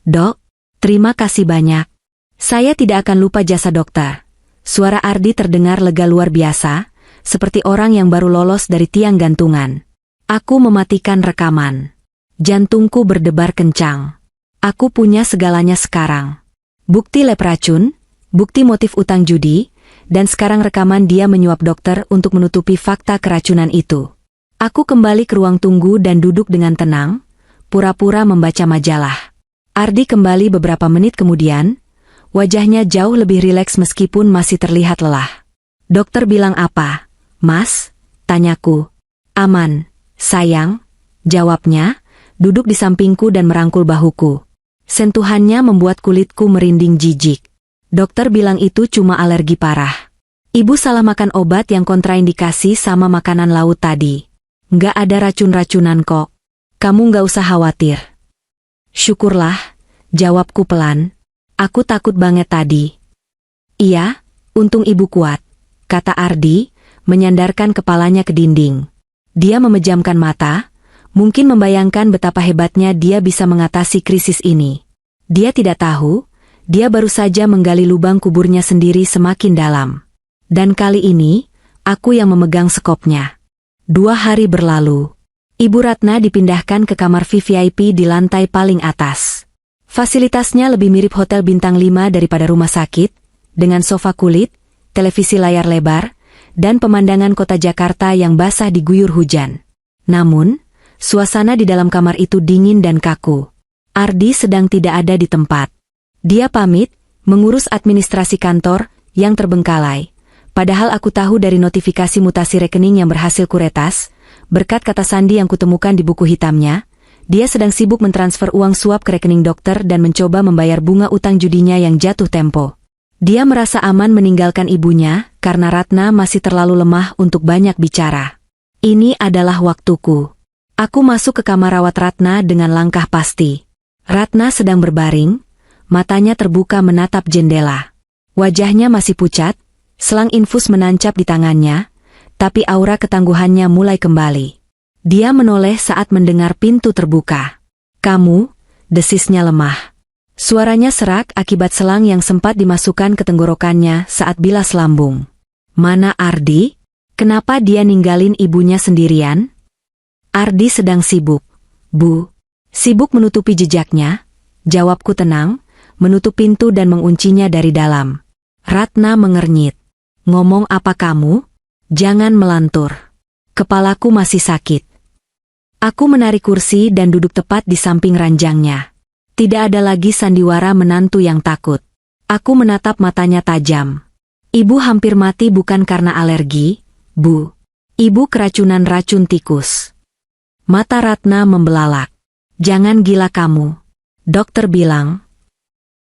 dok. Terima kasih banyak. Saya tidak akan lupa jasa dokter. Suara Ardi terdengar lega luar biasa, seperti orang yang baru lolos dari tiang gantungan. Aku mematikan rekaman. Jantungku berdebar kencang. Aku punya segalanya sekarang. Bukti lab racun, bukti motif utang judi, dan sekarang rekaman dia menyuap dokter untuk menutupi fakta keracunan itu. Aku kembali ke ruang tunggu dan duduk dengan tenang, pura-pura membaca majalah. Ardi kembali beberapa menit kemudian, wajahnya jauh lebih rileks meskipun masih terlihat lelah. Dokter bilang apa, Mas? Tanyaku. Aman, sayang, jawabnya, duduk di sampingku dan merangkul bahuku. Sentuhannya membuat kulitku merinding jijik. Dokter bilang itu cuma alergi parah. Ibu salah makan obat yang kontraindikasi sama makanan laut tadi. Nggak ada racun-racunan kok. Kamu nggak usah khawatir. Syukurlah, jawabku pelan. Aku takut banget tadi. Iya, untung ibu kuat, kata Ardi, menyandarkan kepalanya ke dinding. Dia memejamkan mata, mungkin membayangkan betapa hebatnya dia bisa mengatasi krisis ini. Dia tidak tahu, dia baru saja menggali lubang kuburnya sendiri semakin dalam. Dan kali ini, aku yang memegang sekopnya. 2 hari berlalu. Ibu Ratna dipindahkan ke kamar VVIP di lantai paling atas. Fasilitasnya lebih mirip hotel bintang 5 daripada rumah sakit, dengan sofa kulit, televisi layar lebar, dan pemandangan kota Jakarta yang basah diguyur hujan. Namun, suasana di dalam kamar itu dingin dan kaku. Ardi sedang tidak ada di tempat. Dia pamit, mengurus administrasi kantor, yang terbengkalai. Padahal aku tahu dari notifikasi mutasi rekening yang berhasil kuretas, berkat kata sandi yang kutemukan di buku hitamnya, dia sedang sibuk mentransfer uang suap ke rekening dokter dan mencoba membayar bunga utang judinya yang jatuh tempo. Dia merasa aman meninggalkan ibunya, karena Ratna masih terlalu lemah untuk banyak bicara. Ini adalah waktuku. Aku masuk ke kamar rawat Ratna dengan langkah pasti. Ratna sedang berbaring, matanya terbuka menatap jendela. Wajahnya masih pucat, selang infus menancap di tangannya, tapi aura ketangguhannya mulai kembali. Dia menoleh saat mendengar pintu terbuka. Kamu, desisnya lemah. Suaranya serak akibat selang yang sempat dimasukkan ke tenggorokannya saat bilas lambung. Mana Ardi? Kenapa dia ninggalin ibunya sendirian? Ardi sedang sibuk, Bu. Sibuk menutupi jejaknya, jawabku tenang, menutup pintu dan menguncinya dari dalam. Ratna mengernyit. Ngomong apa kamu? Jangan melantur. Kepalaku masih sakit. Aku menarik kursi dan duduk tepat di samping ranjangnya. Tidak ada lagi sandiwara menantu yang takut. Aku menatap matanya tajam. Ibu hampir mati bukan karena alergi, Bu. Ibu keracunan racun tikus. Mata Ratna membelalak. Jangan gila kamu. Dokter bilang.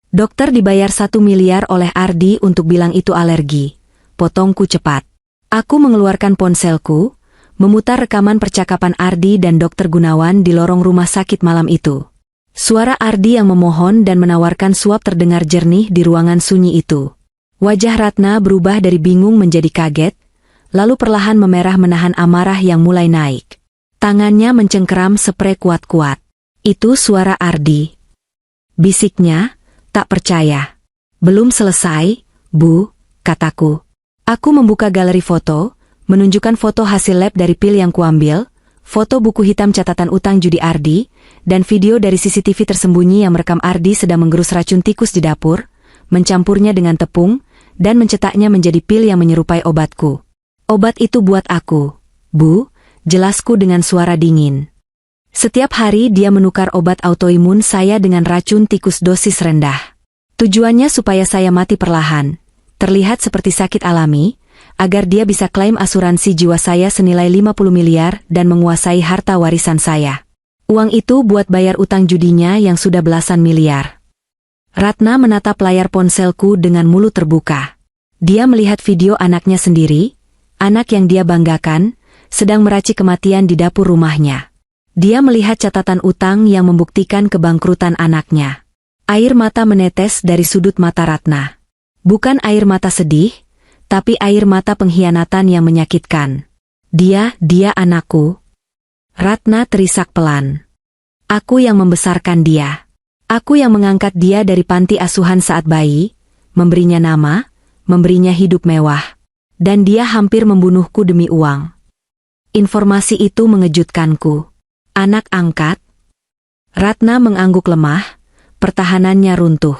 Dokter dibayar 1 miliar oleh Ardi untuk bilang itu alergi. Potongku cepat. Aku mengeluarkan ponselku, memutar rekaman percakapan Ardi dan Dokter Gunawan di lorong rumah sakit malam itu. Suara Ardi yang memohon dan menawarkan suap terdengar jernih di ruangan sunyi itu. Wajah Ratna berubah dari bingung menjadi kaget, lalu perlahan memerah menahan amarah yang mulai naik. Tangannya mencengkeram sprei kuat-kuat. Itu suara Ardi. Bisiknya, tak percaya. Belum selesai, Bu, kataku. Aku membuka galeri foto, menunjukkan foto hasil lab dari pil yang kuambil, foto buku hitam catatan utang judi Ardi, dan video dari CCTV tersembunyi yang merekam Ardi sedang menggerus racun tikus di dapur, mencampurnya dengan tepung, dan mencetaknya menjadi pil yang menyerupai obatku. Obat itu buat aku, Bu, jelasku dengan suara dingin. Setiap hari dia menukar obat autoimun saya dengan racun tikus dosis rendah. Tujuannya supaya saya mati perlahan, terlihat seperti sakit alami, agar dia bisa klaim asuransi jiwa saya senilai 50 miliar dan menguasai harta warisan saya. Uang itu buat bayar utang judinya yang sudah belasan miliar. Ratna menatap layar ponselku dengan mulut terbuka. Dia melihat video anaknya sendiri, anak yang dia banggakan, sedang meracik kematian di dapur rumahnya. Dia melihat catatan utang yang membuktikan kebangkrutan anaknya. Air mata menetes dari sudut mata Ratna. Bukan air mata sedih, tapi air mata pengkhianatan yang menyakitkan. Dia anakku. Ratna terisak pelan. Aku yang membesarkan dia. Aku yang mengangkat dia dari panti asuhan saat bayi, memberinya nama, memberinya hidup mewah. Dan dia hampir membunuhku demi uang. Informasi itu mengejutkanku. Anak angkat? Ratna mengangguk lemah, pertahanannya runtuh.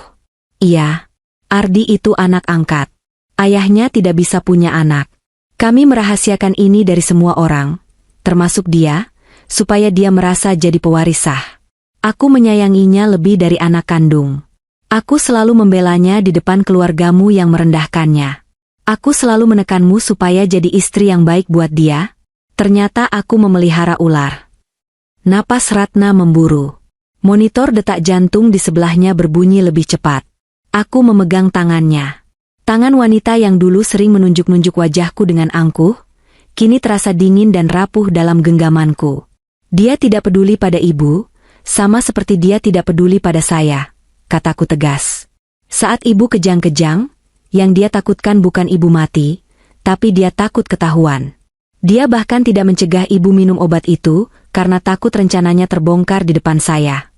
Iya, Ardi itu anak angkat. Ayahnya tidak bisa punya anak. Kami merahasiakan ini dari semua orang, termasuk dia, supaya dia merasa jadi pewaris sah. Aku menyayanginya lebih dari anak kandung. Aku selalu membelanya di depan keluargamu yang merendahkannya. Aku selalu menekanmu supaya jadi istri yang baik buat dia. Ternyata aku memelihara ular. Napas Ratna memburu. Monitor detak jantung di sebelahnya berbunyi lebih cepat. Aku memegang tangannya. Tangan wanita yang dulu sering menunjuk-nunjuk wajahku dengan angkuh, kini terasa dingin dan rapuh dalam genggamanku. Dia tidak peduli pada ibu, sama seperti dia tidak peduli pada saya, kataku tegas. Saat ibu kejang-kejang, yang dia takutkan bukan ibu mati, tapi dia takut ketahuan. Dia bahkan tidak mencegah ibu minum obat itu, karena takut rencananya terbongkar di depan saya.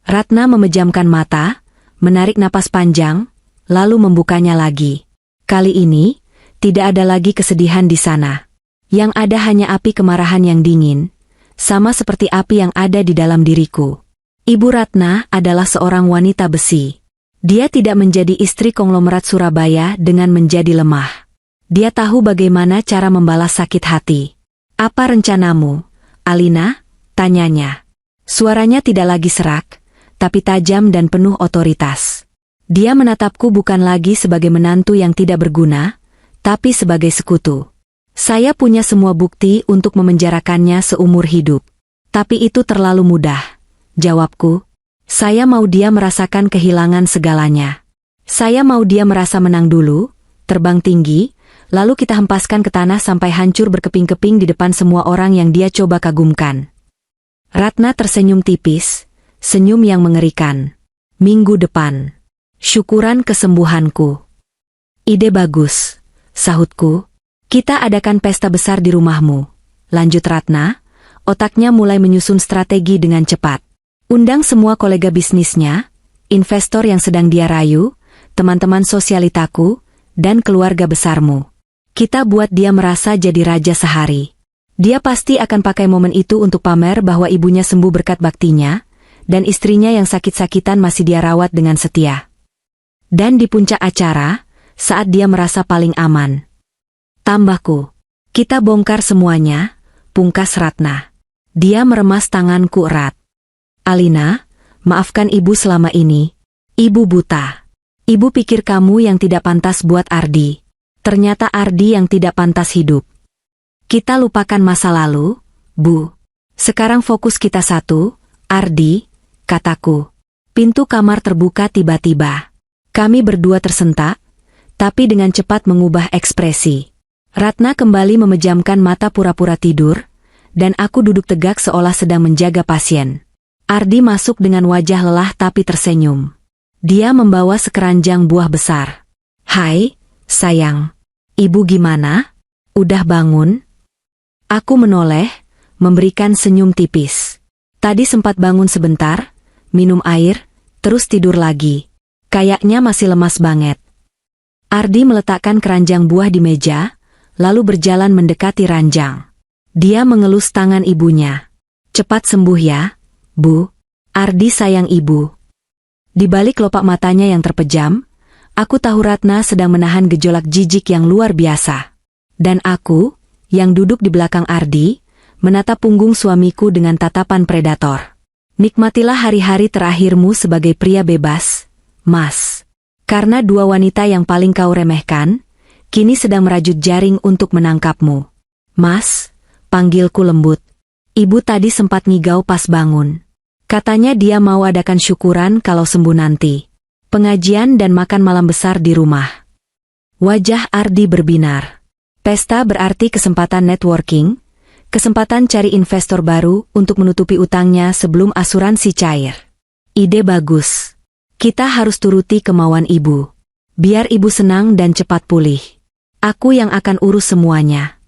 Ratna memejamkan mata, menarik napas panjang, lalu membukanya lagi. Kali ini, tidak ada lagi kesedihan di sana. Yang ada hanya api kemarahan yang dingin, sama seperti api yang ada di dalam diriku. Ibu Ratna adalah seorang wanita besi. Dia tidak menjadi istri konglomerat Surabaya dengan menjadi lemah. Dia tahu bagaimana cara membalas sakit hati. Apa rencanamu, Alina? Tanyanya. Suaranya tidak lagi serak, tapi tajam dan penuh otoritas. Dia menatapku bukan lagi sebagai menantu yang tidak berguna, tapi sebagai sekutu. Saya punya semua bukti untuk memenjarakannya seumur hidup. Tapi itu terlalu mudah, jawabku. Saya mau dia merasakan kehilangan segalanya. Saya mau dia merasa menang dulu, terbang tinggi, lalu kita hempaskan ke tanah sampai hancur berkeping-keping di depan semua orang yang dia coba kagumkan. Ratna tersenyum tipis, senyum yang mengerikan. Minggu depan. Syukuran kesembuhanku. Ide bagus, sahutku. Kita adakan pesta besar di rumahmu. Lanjut Ratna, otaknya mulai menyusun strategi dengan cepat. Undang semua kolega bisnisnya, investor yang sedang dia rayu, teman-teman sosialitaku, dan keluarga besarmu. Kita buat dia merasa jadi raja sehari. Dia pasti akan pakai momen itu untuk pamer bahwa ibunya sembuh berkat baktinya, dan istrinya yang sakit-sakitan masih dia rawat dengan setia. Dan di puncak acara, saat dia merasa paling aman. Tambahku, kita bongkar semuanya, pungkas Ratna. Dia meremas tanganku erat. Alina, maafkan ibu selama ini. Ibu buta. Ibu pikir kamu yang tidak pantas buat Ardi. Ternyata Ardi yang tidak pantas hidup. Kita lupakan masa lalu, Bu. Sekarang fokus kita satu, Ardi, kataku. Pintu kamar terbuka tiba-tiba. Kami berdua tersentak, tapi dengan cepat mengubah ekspresi. Ratna kembali memejamkan mata pura-pura tidur, dan aku duduk tegak seolah sedang menjaga pasien. Ardi masuk dengan wajah lelah tapi tersenyum. Dia membawa sekeranjang buah besar. Hai, sayang. Ibu gimana? Udah bangun? Aku menoleh, memberikan senyum tipis. Tadi sempat bangun sebentar, minum air, terus tidur lagi. Kayaknya masih lemas banget. Ardi meletakkan keranjang buah di meja, lalu berjalan mendekati ranjang. Dia mengelus tangan ibunya. Cepat sembuh ya, Bu. Ardi sayang ibu. Di balik kelopak matanya yang terpejam, aku tahu Ratna sedang menahan gejolak jijik yang luar biasa. Dan aku, yang duduk di belakang Ardi, menatap punggung suamiku dengan tatapan predator. Nikmatilah hari-hari terakhirmu sebagai pria bebas, Mas. Karena dua wanita yang paling kau remehkan, kini sedang merajut jaring untuk menangkapmu. Mas, panggilku lembut. Ibu tadi sempat ngigau pas bangun. Katanya dia mau adakan syukuran kalau sembuh nanti. Pengajian dan makan malam besar di rumah. Wajah Ardi berbinar. Pesta berarti kesempatan networking, kesempatan cari investor baru untuk menutupi utangnya sebelum asuransi cair. Ide bagus. Kita harus turuti kemauan ibu. Biar ibu senang dan cepat pulih. Aku yang akan urus semuanya.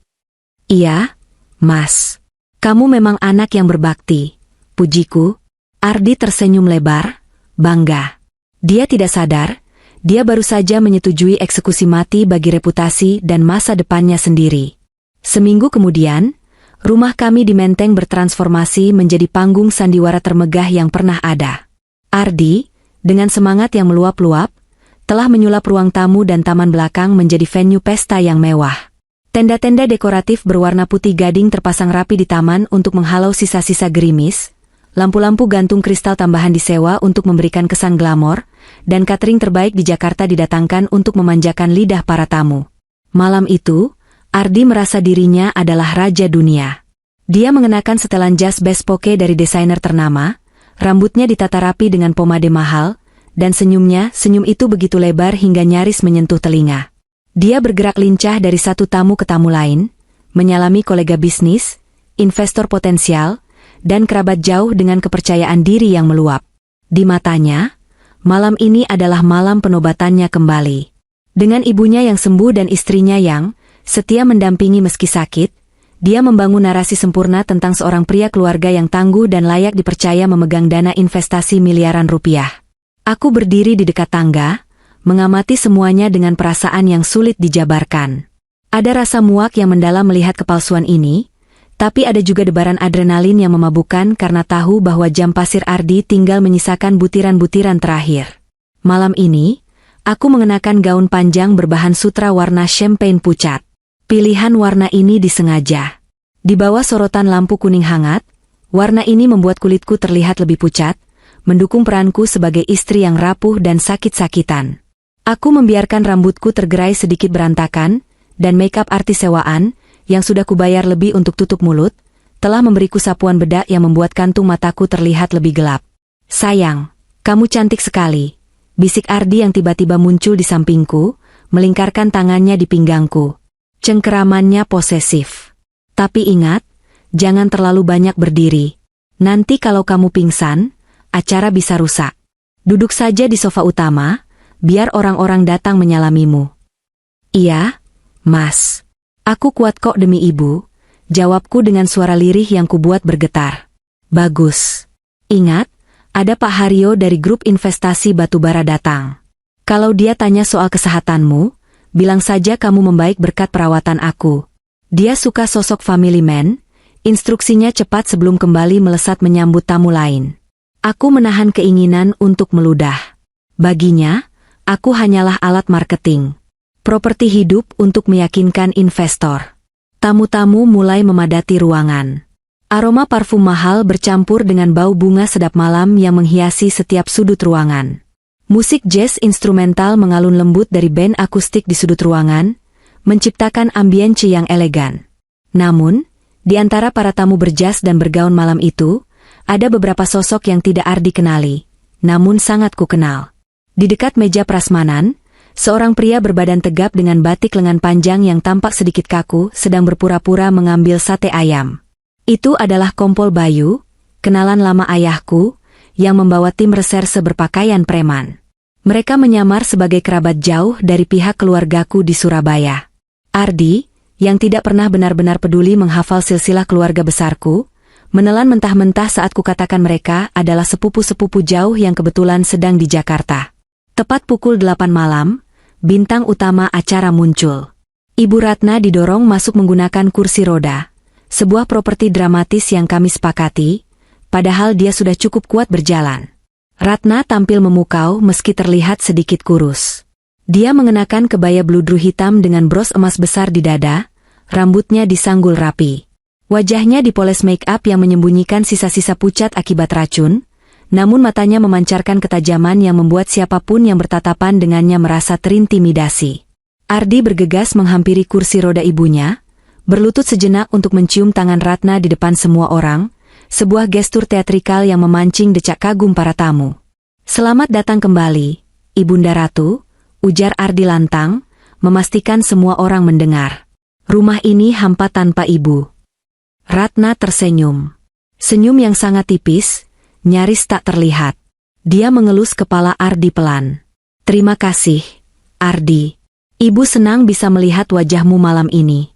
Iya, Mas. Kamu memang anak yang berbakti, pujiku. Ardi tersenyum lebar, bangga. Dia tidak sadar, dia baru saja menyetujui eksekusi mati bagi reputasi dan masa depannya sendiri. Seminggu kemudian, rumah kami di Menteng bertransformasi menjadi panggung sandiwara termegah yang pernah ada. Ardi, dengan semangat yang meluap-luap, telah menyulap ruang tamu dan taman belakang menjadi venue pesta yang mewah. Tenda-tenda dekoratif berwarna putih gading terpasang rapi di taman untuk menghalau sisa-sisa gerimis, lampu-lampu gantung kristal tambahan disewa untuk memberikan kesan glamor, dan catering terbaik di Jakarta didatangkan untuk memanjakan lidah para tamu. Malam itu, Ardi merasa dirinya adalah raja dunia. Dia mengenakan setelan jas bespoke dari desainer ternama, rambutnya ditata rapi dengan pomade mahal, dan senyum itu begitu lebar hingga nyaris menyentuh telinga. Dia bergerak lincah dari satu tamu ke tamu lain, menyalami kolega bisnis, investor potensial, dan kerabat jauh dengan kepercayaan diri yang meluap. Di matanya, malam ini adalah malam penobatannya kembali. Dengan ibunya yang sembuh dan istrinya yang setia mendampingi meski sakit, dia membangun narasi sempurna tentang seorang pria keluarga yang tangguh dan layak dipercaya memegang dana investasi miliaran rupiah. Aku berdiri di dekat tangga, mengamati semuanya dengan perasaan yang sulit dijabarkan. Ada rasa muak yang mendalam melihat kepalsuan ini, tapi ada juga debaran adrenalin yang memabukkan karena tahu bahwa jam pasir Ardi tinggal menyisakan butiran-butiran terakhir. Malam ini, aku mengenakan gaun panjang berbahan sutra warna champagne pucat. Pilihan warna ini disengaja. Di bawah sorotan lampu kuning hangat, warna ini membuat kulitku terlihat lebih pucat, mendukung peranku sebagai istri yang rapuh dan sakit-sakitan. Aku membiarkan rambutku tergerai sedikit berantakan, dan make-up artis sewaan, yang sudah kubayar lebih untuk tutup mulut, telah memberiku sapuan bedak yang membuat kantung mataku terlihat lebih gelap. "Sayang, kamu cantik sekali," bisik Ardi yang tiba-tiba muncul di sampingku, melingkarkan tangannya di pinggangku. Cengkeramannya posesif. "Tapi ingat, jangan terlalu banyak berdiri. Nanti kalau kamu pingsan, acara bisa rusak. Duduk saja di sofa utama, biar orang-orang datang menyalamimu." "Iya, Mas. Aku kuat kok demi ibu," jawabku dengan suara lirih yang kubuat bergetar. "Bagus. Ingat, ada Pak Haryo dari grup investasi batubara datang. Kalau dia tanya soal kesehatanmu, bilang saja kamu membaik berkat perawatan aku. Dia suka sosok family man," instruksinya cepat sebelum kembali melesat menyambut tamu lain. Aku menahan keinginan untuk meludah. Baginya, aku hanyalah alat marketing. Properti hidup untuk meyakinkan investor. Tamu-tamu mulai memadati ruangan. Aroma parfum mahal bercampur dengan bau bunga sedap malam yang menghiasi setiap sudut ruangan. Musik jazz instrumental mengalun lembut dari band akustik di sudut ruangan, menciptakan ambience yang elegan. Namun, di antara para tamu berjas dan bergaun malam itu, ada beberapa sosok yang tidak Ardi kenali, namun sangat ku kenal. Di dekat meja prasmanan, seorang pria berbadan tegap dengan batik lengan panjang yang tampak sedikit kaku sedang berpura-pura mengambil sate ayam. Itu adalah Kompol Bayu, kenalan lama ayahku, yang membawa tim reserse berpakaian preman. Mereka menyamar sebagai kerabat jauh dari pihak keluargaku di Surabaya. Ardi, yang tidak pernah benar-benar peduli menghafal silsilah keluarga besarku, menelan mentah-mentah saat kukatakan mereka adalah sepupu-sepupu jauh yang kebetulan sedang di Jakarta. Tepat pukul 8 malam, bintang utama acara muncul. Ibu Ratna didorong masuk menggunakan kursi roda, sebuah properti dramatis yang kami sepakati, padahal dia sudah cukup kuat berjalan. Ratna tampil memukau meski terlihat sedikit kurus. Dia mengenakan kebaya bludru hitam dengan bros emas besar di dada, rambutnya disanggul rapi. Wajahnya dipoles make-up yang menyembunyikan sisa-sisa pucat akibat racun, namun matanya memancarkan ketajaman yang membuat siapapun yang bertatapan dengannya merasa terintimidasi. Ardi bergegas menghampiri kursi roda ibunya, berlutut sejenak untuk mencium tangan Ratna di depan semua orang, sebuah gestur teatrikal yang memancing decak kagum para tamu. "Selamat datang kembali, Ibunda Ratu," ujar Ardi lantang, memastikan semua orang mendengar. "Rumah ini hampa tanpa ibu." Ratna tersenyum. Senyum yang sangat tipis, nyaris tak terlihat. Dia mengelus kepala Ardi pelan. "Terima kasih, Ardi. Ibu senang bisa melihat wajahmu malam ini."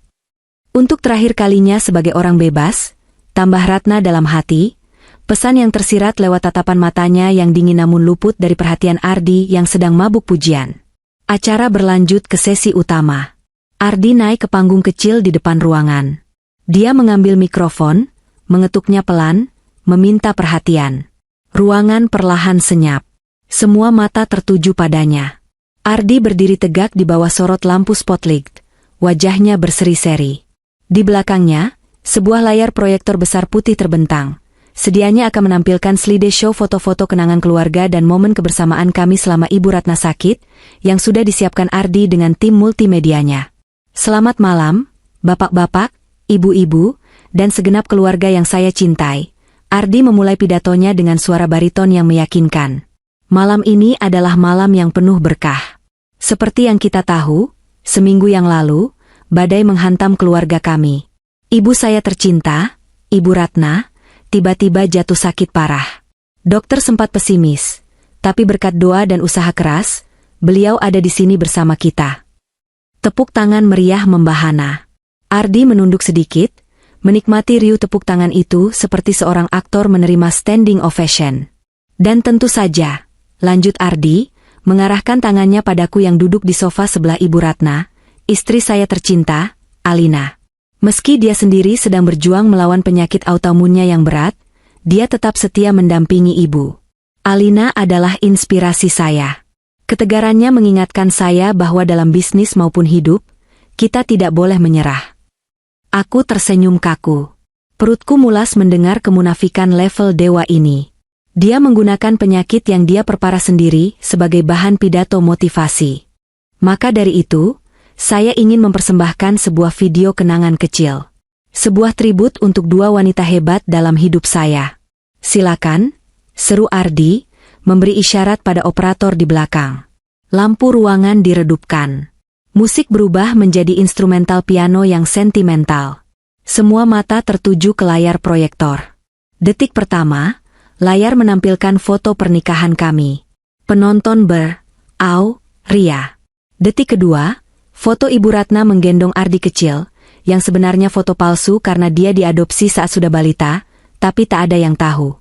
Untuk terakhir kalinya sebagai orang bebas, tambah Ratna dalam hati, pesan yang tersirat lewat tatapan matanya yang dingin namun luput dari perhatian Ardi yang sedang mabuk pujian. Acara berlanjut ke sesi utama. Ardi naik ke panggung kecil di depan ruangan. Dia mengambil mikrofon, mengetuknya pelan, meminta perhatian. Ruangan perlahan senyap. Semua mata tertuju padanya. Ardi berdiri tegak di bawah sorot lampu spotlight, wajahnya berseri-seri. Di belakangnya, sebuah layar proyektor besar putih terbentang. Sedianya akan menampilkan slideshow foto-foto kenangan keluarga dan momen kebersamaan kami selama Ibu Ratna sakit, yang sudah disiapkan Ardi dengan tim multimedianya. Selamat malam, bapak-bapak, ibu-ibu, dan segenap keluarga yang saya cintai. Ardi memulai pidatonya dengan suara bariton yang meyakinkan. Malam ini adalah malam yang penuh berkah. Seperti yang kita tahu, seminggu yang lalu, badai menghantam keluarga kami. Ibu saya tercinta, Ibu Ratna, tiba-tiba jatuh sakit parah. Dokter sempat pesimis, tapi berkat doa dan usaha keras, beliau ada di sini bersama kita. Tepuk tangan meriah membahana. Ardi menunduk sedikit, menikmati riuh tepuk tangan itu seperti seorang aktor menerima standing ovation. Dan tentu saja, lanjut Ardi, mengarahkan tangannya padaku yang duduk di sofa sebelah Ibu Ratna, istri saya tercinta, Alina. Meski dia sendiri sedang berjuang melawan penyakit autoimunnya yang berat, dia tetap setia mendampingi ibu. Alina adalah inspirasi saya. Ketegarannya mengingatkan saya bahwa dalam bisnis maupun hidup, kita tidak boleh menyerah. Aku tersenyum kaku. Perutku mulas mendengar kemunafikan level dewa ini. Dia menggunakan penyakit yang dia perparah sendiri sebagai bahan pidato motivasi. Maka dari itu, saya ingin mempersembahkan sebuah video kenangan kecil. Sebuah tribut untuk dua wanita hebat dalam hidup saya. Silakan, seru Ardi, memberi isyarat pada operator di belakang. Lampu ruangan diredupkan. Musik berubah menjadi instrumental piano yang sentimental. Semua mata tertuju ke layar proyektor. Detik pertama, layar menampilkan foto pernikahan kami. Penonton ria. Detik kedua, foto Ibu Ratna menggendong Ardi kecil, yang sebenarnya foto palsu karena dia diadopsi saat sudah balita, tapi tak ada yang tahu.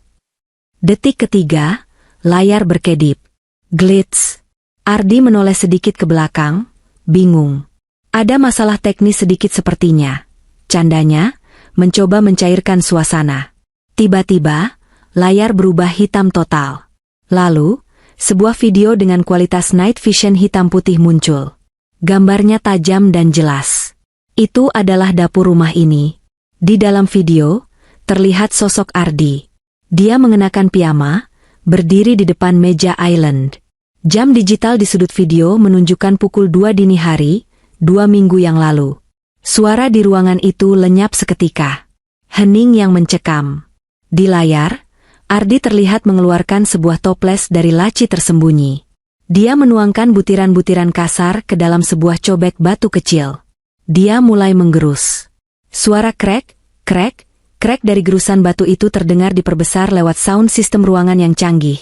Detik ketiga, layar berkedip. Glitch. Ardi menoleh sedikit ke belakang, bingung. Ada masalah teknis sedikit sepertinya. Candanya, mencoba mencairkan suasana. Tiba-tiba, layar berubah hitam total. Lalu, sebuah video dengan kualitas night vision hitam putih muncul. Gambarnya tajam dan jelas. Itu adalah dapur rumah ini. Di dalam video, terlihat sosok Ardi. Dia mengenakan piyama, berdiri di depan meja island. Jam digital di sudut video menunjukkan pukul 2 dini hari, 2 minggu yang lalu. Suara di ruangan itu lenyap seketika. Hening yang mencekam. Di layar, Ardi terlihat mengeluarkan sebuah toples dari laci tersembunyi. Dia menuangkan butiran-butiran kasar ke dalam sebuah cobek batu kecil. Dia mulai menggerus. Suara krek, krek, krek dari gerusan batu itu terdengar diperbesar lewat sound sistem ruangan yang canggih,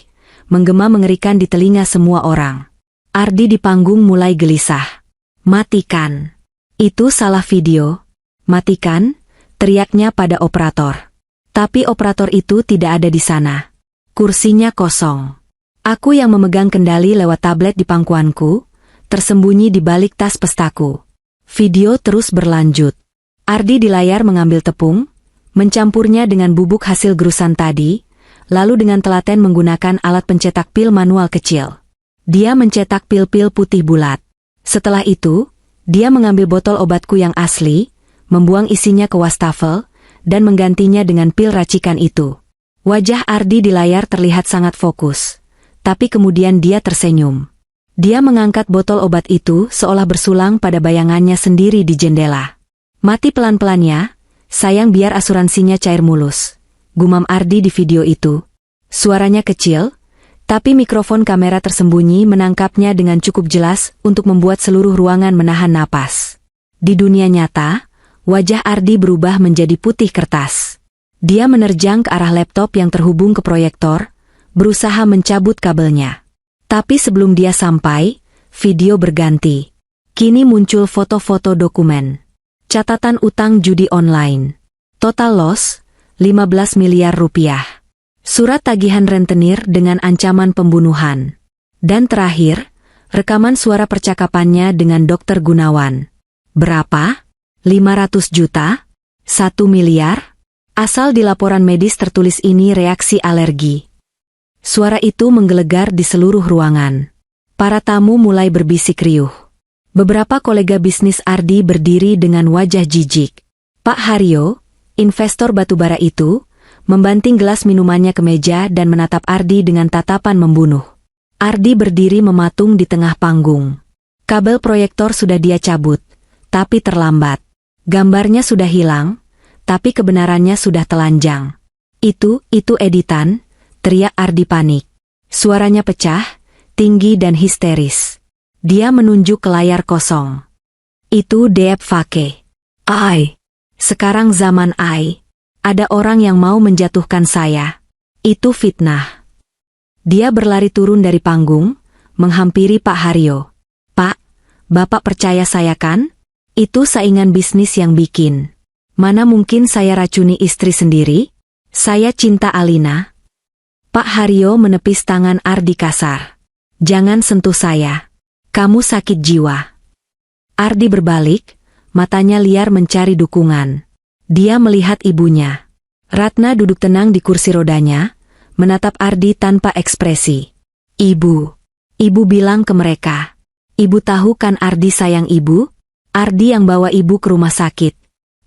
menggema mengerikan di telinga semua orang. Ardi di panggung mulai gelisah. Matikan. Itu salah video. Matikan, teriaknya pada operator. Tapi operator itu tidak ada di sana. Kursinya kosong. Aku yang memegang kendali lewat tablet di pangkuanku, tersembunyi di balik tas pestaku. Video terus berlanjut. Ardi di layar mengambil tepung, mencampurnya dengan bubuk hasil gerusan tadi, lalu dengan telaten menggunakan alat pencetak pil manual kecil. Dia mencetak pil-pil putih bulat. Setelah itu, dia mengambil botol obatku yang asli, membuang isinya ke wastafel, dan menggantinya dengan pil racikan itu. Wajah Ardi di layar terlihat sangat fokus, tapi kemudian dia tersenyum. Dia mengangkat botol obat itu seolah bersulang pada bayangannya sendiri di jendela. Mati pelan-pelannya, sayang biar asuransinya cair mulus, gumam Ardi di video itu. Suaranya kecil, tapi mikrofon kamera tersembunyi menangkapnya dengan cukup jelas untuk membuat seluruh ruangan menahan napas. Di dunia nyata, wajah Ardi berubah menjadi putih kertas. Dia menerjang ke arah laptop yang terhubung ke proyektor, berusaha mencabut kabelnya. Tapi sebelum dia sampai, video berganti. Kini muncul foto-foto dokumen. Catatan utang judi online. Total loss, 15 miliar rupiah. Surat tagihan rentenir dengan ancaman pembunuhan. Dan terakhir, rekaman suara percakapannya dengan Dr. Gunawan. Berapa? 500 juta? 1 miliar? Asal di laporan medis tertulis ini reaksi alergi. Suara itu menggelegar di seluruh ruangan. Para tamu mulai berbisik riuh. Beberapa kolega bisnis Ardi berdiri dengan wajah jijik. Pak Haryo, investor batubara itu, membanting gelas minumannya ke meja dan menatap Ardi dengan tatapan membunuh. Ardi berdiri mematung di tengah panggung. Kabel proyektor sudah dia cabut, tapi terlambat. Gambarnya sudah hilang, tapi kebenarannya sudah telanjang. Itu editan, teriak Ardi panik. Suaranya pecah, tinggi dan histeris. Dia menunjuk ke layar kosong. Itu deepfake. AI. Sekarang zaman AI. Ada orang yang mau menjatuhkan saya. Itu fitnah. Dia berlari turun dari panggung, menghampiri Pak Haryo. Pak, Bapak percaya saya kan? Itu saingan bisnis yang bikin. Mana mungkin saya racuni istri sendiri? Saya cinta Alina. Pak Haryo menepis tangan Ardi kasar. Jangan sentuh saya. Kamu sakit jiwa. Ardi berbalik, matanya liar mencari dukungan. Dia melihat ibunya. Ratna duduk tenang di kursi rodanya, menatap Ardi tanpa ekspresi. Ibu bilang ke mereka. Ibu tahu kan Ardi sayang ibu? Ardi yang bawa ibu ke rumah sakit.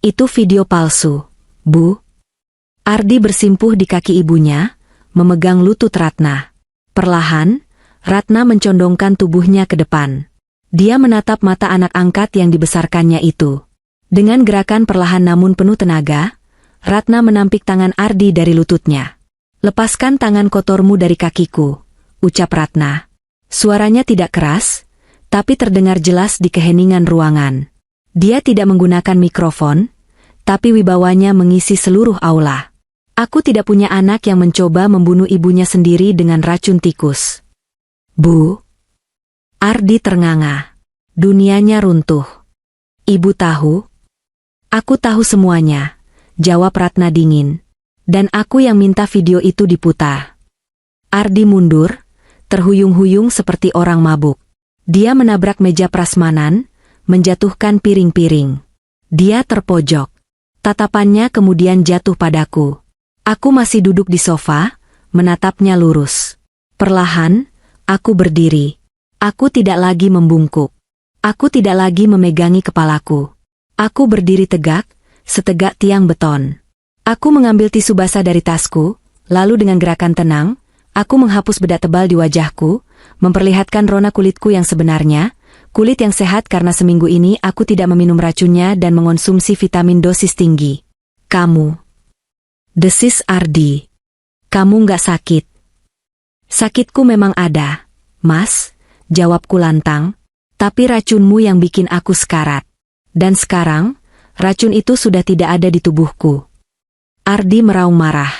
Itu video palsu, Bu. Ardi bersimpuh di kaki ibunya, memegang lutut Ratna. Perlahan, Ratna mencondongkan tubuhnya ke depan. Dia menatap mata anak angkat yang dibesarkannya itu. Dengan gerakan perlahan namun penuh tenaga, Ratna menampik tangan Ardi dari lututnya. Lepaskan tangan kotormu dari kakiku, ucap Ratna. Suaranya tidak keras, tapi terdengar jelas di keheningan ruangan. Dia tidak menggunakan mikrofon, tapi wibawanya mengisi seluruh aula. Aku tidak punya anak yang mencoba membunuh ibunya sendiri dengan racun tikus. Bu. Ardi ternganga. Dunianya runtuh. Ibu tahu? Aku tahu semuanya, jawab Ratna dingin. Dan aku yang minta video itu diputar. Ardi mundur, terhuyung-huyung seperti orang mabuk. Dia menabrak meja prasmanan, menjatuhkan piring-piring. Dia terpojok. Tatapannya kemudian jatuh padaku. Aku masih duduk di sofa, menatapnya lurus. Perlahan, aku berdiri. Aku tidak lagi membungkuk. Aku tidak lagi memegangi kepalaku. Aku berdiri tegak, setegak tiang beton. Aku mengambil tisu basah dari tasku, lalu dengan gerakan tenang, aku menghapus bedak tebal di wajahku, memperlihatkan rona kulitku yang sebenarnya, kulit yang sehat karena seminggu ini aku tidak meminum racunnya dan mengonsumsi vitamin dosis tinggi. Kamu. Desis Ardi. Kamu nggak sakit. Sakitku memang ada, Mas, jawabku lantang, tapi racunmu yang bikin aku sekarat. Dan sekarang, racun itu sudah tidak ada di tubuhku. Ardi meraung marah.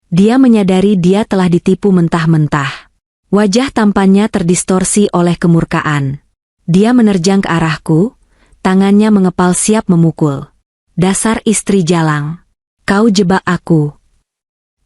Dia menyadari dia telah ditipu mentah-mentah. Wajah tampannya terdistorsi oleh kemurkaan. Dia menerjang ke arahku, tangannya mengepal siap memukul. Dasar istri jalang. Kau jebak aku.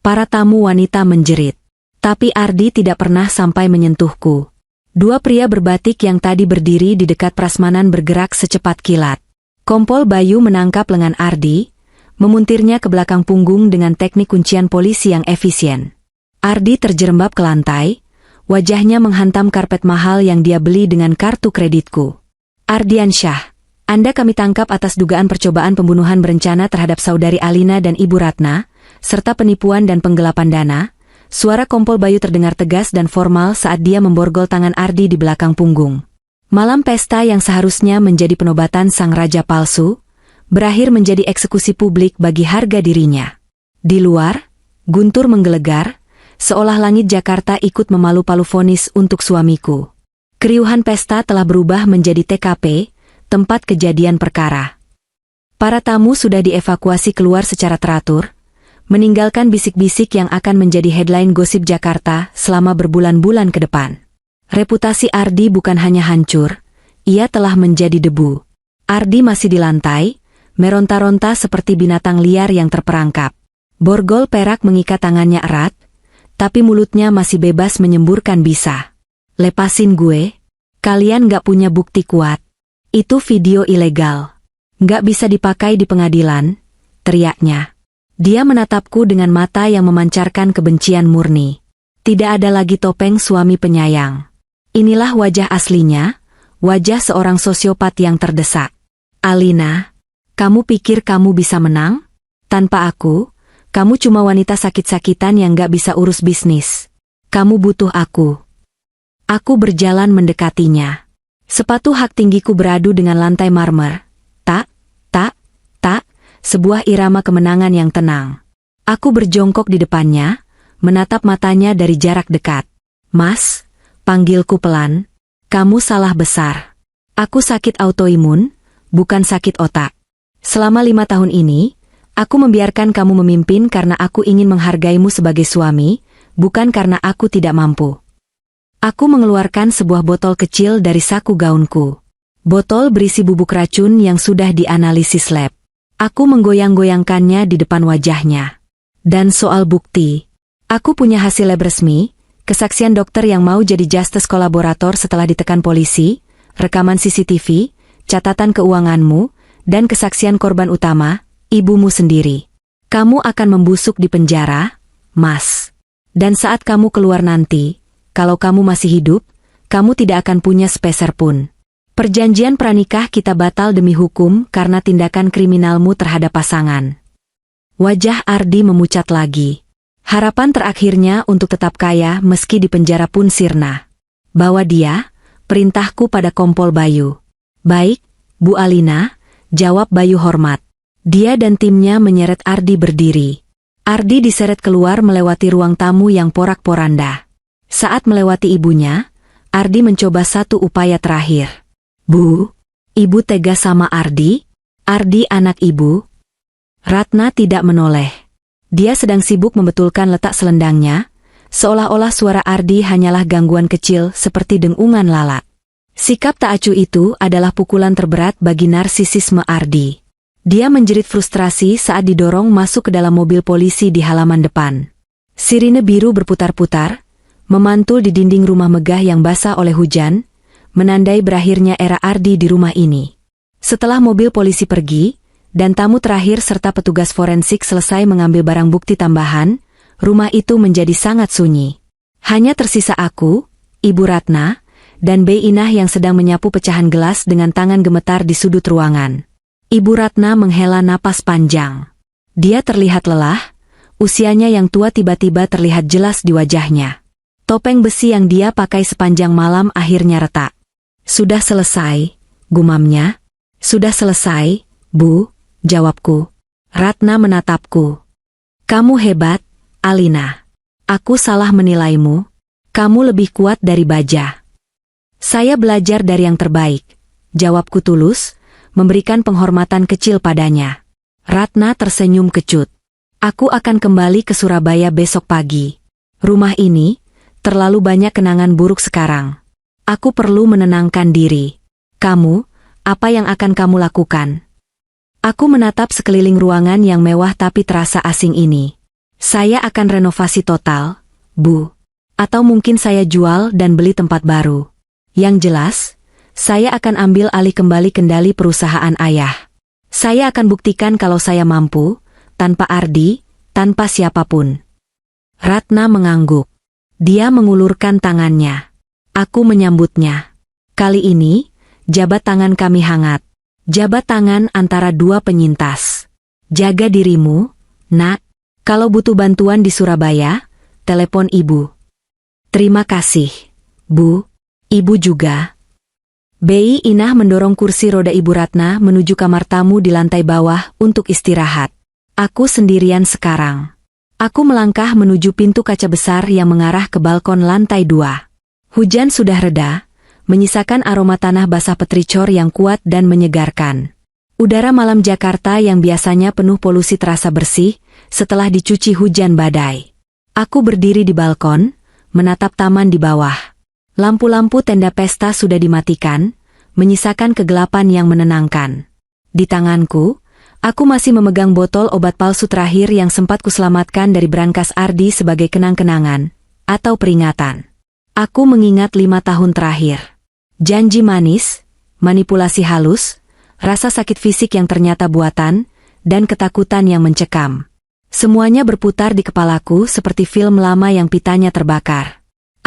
Para tamu wanita menjerit. Tapi Ardi tidak pernah sampai menyentuhku. Dua pria berbatik yang tadi berdiri di dekat prasmanan bergerak secepat kilat. Kompol Bayu menangkap lengan Ardi, memuntirnya ke belakang punggung dengan teknik kuncian polisi yang efisien. Ardi terjerembab ke lantai, wajahnya menghantam karpet mahal yang dia beli dengan kartu kreditku. Ardiansyah, Anda kami tangkap atas dugaan percobaan pembunuhan berencana terhadap saudari Alina dan Ibu Ratna, serta penipuan dan penggelapan dana. Suara Kompol Bayu terdengar tegas dan formal saat dia memborgol tangan Ardi di belakang punggung. Malam pesta yang seharusnya menjadi penobatan sang raja palsu, berakhir menjadi eksekusi publik bagi harga dirinya. Di luar, guntur menggelegar, seolah langit Jakarta ikut memalu-palu vonis untuk suamiku. Keriuhan pesta telah berubah menjadi TKP, tempat kejadian perkara. Para tamu sudah dievakuasi keluar secara teratur, meninggalkan bisik-bisik yang akan menjadi headline gosip Jakarta selama berbulan-bulan ke depan. Reputasi Ardi bukan hanya hancur, ia telah menjadi debu. Ardi masih di lantai, meronta-ronta seperti binatang liar yang terperangkap. Borgol perak mengikat tangannya erat, tapi mulutnya masih bebas menyemburkan bisa. Lepasin gue, kalian gak punya bukti kuat. Itu video ilegal. Gak bisa dipakai di pengadilan, teriaknya. Dia menatapku dengan mata yang memancarkan kebencian murni. Tidak ada lagi topeng suami penyayang. Inilah wajah aslinya, wajah seorang sosiopat yang terdesak. Alina, kamu pikir kamu bisa menang? Tanpa aku, kamu cuma wanita sakit-sakitan yang gak bisa urus bisnis. Kamu butuh aku. Aku berjalan mendekatinya. Sepatu hak tinggiku beradu dengan lantai marmer. Tak, tak, tak, sebuah irama kemenangan yang tenang. Aku berjongkok di depannya, menatap matanya dari jarak dekat. Mas, panggilku pelan. Kamu salah besar. Aku sakit autoimun, bukan sakit otak. Selama 5 tahun ini, aku membiarkan kamu memimpin karena aku ingin menghargaimu sebagai suami, bukan karena aku tidak mampu. Aku mengeluarkan sebuah botol kecil dari saku gaunku. Botol berisi bubuk racun yang sudah dianalisis lab. Aku menggoyang-goyangkannya di depan wajahnya. Dan soal bukti, aku punya hasil lab resmi, kesaksian dokter yang mau jadi justice kolaborator setelah ditekan polisi, rekaman CCTV, catatan keuanganmu, dan kesaksian korban utama, ibumu sendiri. Kamu akan membusuk di penjara, Mas. Dan saat kamu keluar nanti, kalau kamu masih hidup, kamu tidak akan punya sepeser pun. Perjanjian pranikah kita batal demi hukum karena tindakan kriminalmu terhadap pasangan. Wajah Ardi memucat lagi. Harapan terakhirnya untuk tetap kaya meski di penjara pun sirna. Bawa dia, perintahku pada Kompol Bayu. Baik, Bu Alina, jawab Bayu hormat. Dia dan timnya menyeret Ardi berdiri. Ardi diseret keluar melewati ruang tamu yang porak-poranda. Saat melewati ibunya, Ardi mencoba satu upaya terakhir. Bu, ibu tega sama Ardi? Ardi anak ibu? Ratna tidak menoleh. Dia sedang sibuk membetulkan letak selendangnya, seolah-olah suara Ardi hanyalah gangguan kecil seperti dengungan lalat. Sikap tak acuh itu adalah pukulan terberat bagi narsisisme Ardi. Dia menjerit frustrasi saat didorong masuk ke dalam mobil polisi di halaman depan. Sirine biru berputar-putar, memantul di dinding rumah megah yang basah oleh hujan, menandai berakhirnya era Ardi di rumah ini. Setelah mobil polisi pergi, dan tamu terakhir serta petugas forensik selesai mengambil barang bukti tambahan, rumah itu menjadi sangat sunyi. Hanya tersisa aku, Ibu Ratna, dan Bey Inah yang sedang menyapu pecahan gelas dengan tangan gemetar di sudut ruangan. Ibu Ratna menghela napas panjang. Dia terlihat lelah, usianya yang tua tiba-tiba terlihat jelas di wajahnya. Topeng besi yang dia pakai sepanjang malam akhirnya retak. Sudah selesai, gumamnya. Sudah selesai, Bu. Jawabku. Ratna menatapku. Kamu hebat, Alina. Aku salah menilaimu. Kamu lebih kuat dari baja. Saya belajar dari yang terbaik. Jawabku tulus, memberikan penghormatan kecil padanya. Ratna tersenyum kecut. Aku akan kembali ke Surabaya besok pagi. Rumah ini, terlalu banyak kenangan buruk sekarang. Aku perlu menenangkan diri. Kamu, apa yang akan kamu lakukan? Aku menatap sekeliling ruangan yang mewah tapi terasa asing ini. Saya akan renovasi total, Bu. Atau mungkin saya jual dan beli tempat baru. Yang jelas, saya akan ambil alih kembali kendali perusahaan ayah. Saya akan buktikan kalau saya mampu, tanpa Ardi, tanpa siapapun. Ratna mengangguk. Dia mengulurkan tangannya. Aku menyambutnya. Kali ini, jabat tangan kami hangat. Jabat tangan antara dua penyintas. Jaga dirimu, Nak. Kalau butuh bantuan di Surabaya, telepon ibu. Terima kasih, Bu. Ibu juga. Bey Inah mendorong kursi roda Ibu Ratna menuju kamar tamu di lantai bawah untuk istirahat. Aku sendirian sekarang. Aku melangkah menuju pintu kaca besar yang mengarah ke balkon lantai 2. Hujan sudah reda, menyisakan aroma tanah basah petricor yang kuat dan menyegarkan. Udara malam Jakarta yang biasanya penuh polusi terasa bersih, setelah dicuci hujan badai. Aku berdiri di balkon, menatap taman di bawah. Lampu-lampu tenda pesta sudah dimatikan, menyisakan kegelapan yang menenangkan. Di tanganku, aku masih memegang botol obat palsu terakhir yang sempat kuselamatkan dari brankas Ardi sebagai kenang-kenangan, atau peringatan. Aku mengingat 5 tahun terakhir. Janji manis, manipulasi halus, rasa sakit fisik yang ternyata buatan, dan ketakutan yang mencekam. Semuanya berputar di kepalaku seperti film lama yang pitanya terbakar.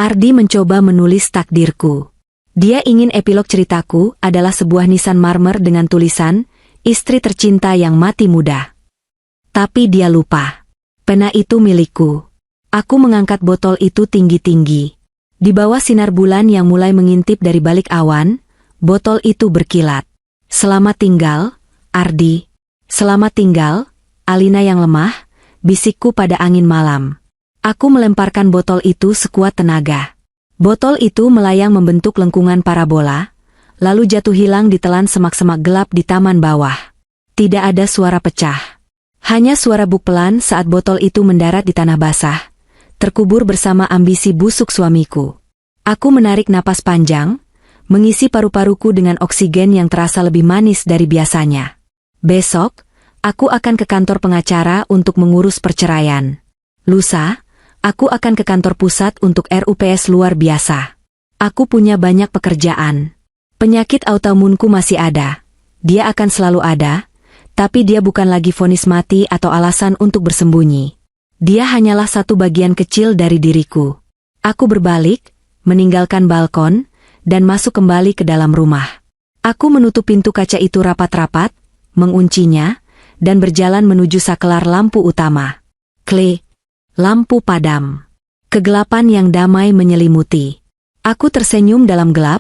Ardi mencoba menulis takdirku. Dia ingin epilog ceritaku adalah sebuah nisan marmer dengan tulisan, istri tercinta yang mati muda. Tapi dia lupa. Pena itu milikku. Aku mengangkat botol itu tinggi-tinggi. Di bawah sinar bulan yang mulai mengintip dari balik awan, botol itu berkilat. Selamat tinggal, Ardi. Selamat tinggal, Alina yang lemah, bisikku pada angin malam. Aku melemparkan botol itu sekuat tenaga. Botol itu melayang membentuk lengkungan parabola, lalu jatuh hilang di telan semak-semak gelap di taman bawah. Tidak ada suara pecah. Hanya suara buk pelan saat botol itu mendarat di tanah basah, terkubur bersama ambisi busuk suamiku. Aku menarik napas panjang, mengisi paru-paruku dengan oksigen yang terasa lebih manis dari biasanya. Besok, aku akan ke kantor pengacara untuk mengurus perceraian. Lusa, aku akan ke kantor pusat untuk RUPS luar biasa. Aku punya banyak pekerjaan. Penyakit autoimunku masih ada. Dia akan selalu ada, tapi dia bukan lagi vonis mati atau alasan untuk bersembunyi. Dia hanyalah satu bagian kecil dari diriku. Aku berbalik, meninggalkan balkon, dan masuk kembali ke dalam rumah. Aku menutup pintu kaca itu rapat-rapat, menguncinya, dan berjalan menuju sakelar lampu utama. Klik. Lampu padam. Kegelapan yang damai menyelimuti. Aku tersenyum dalam gelap,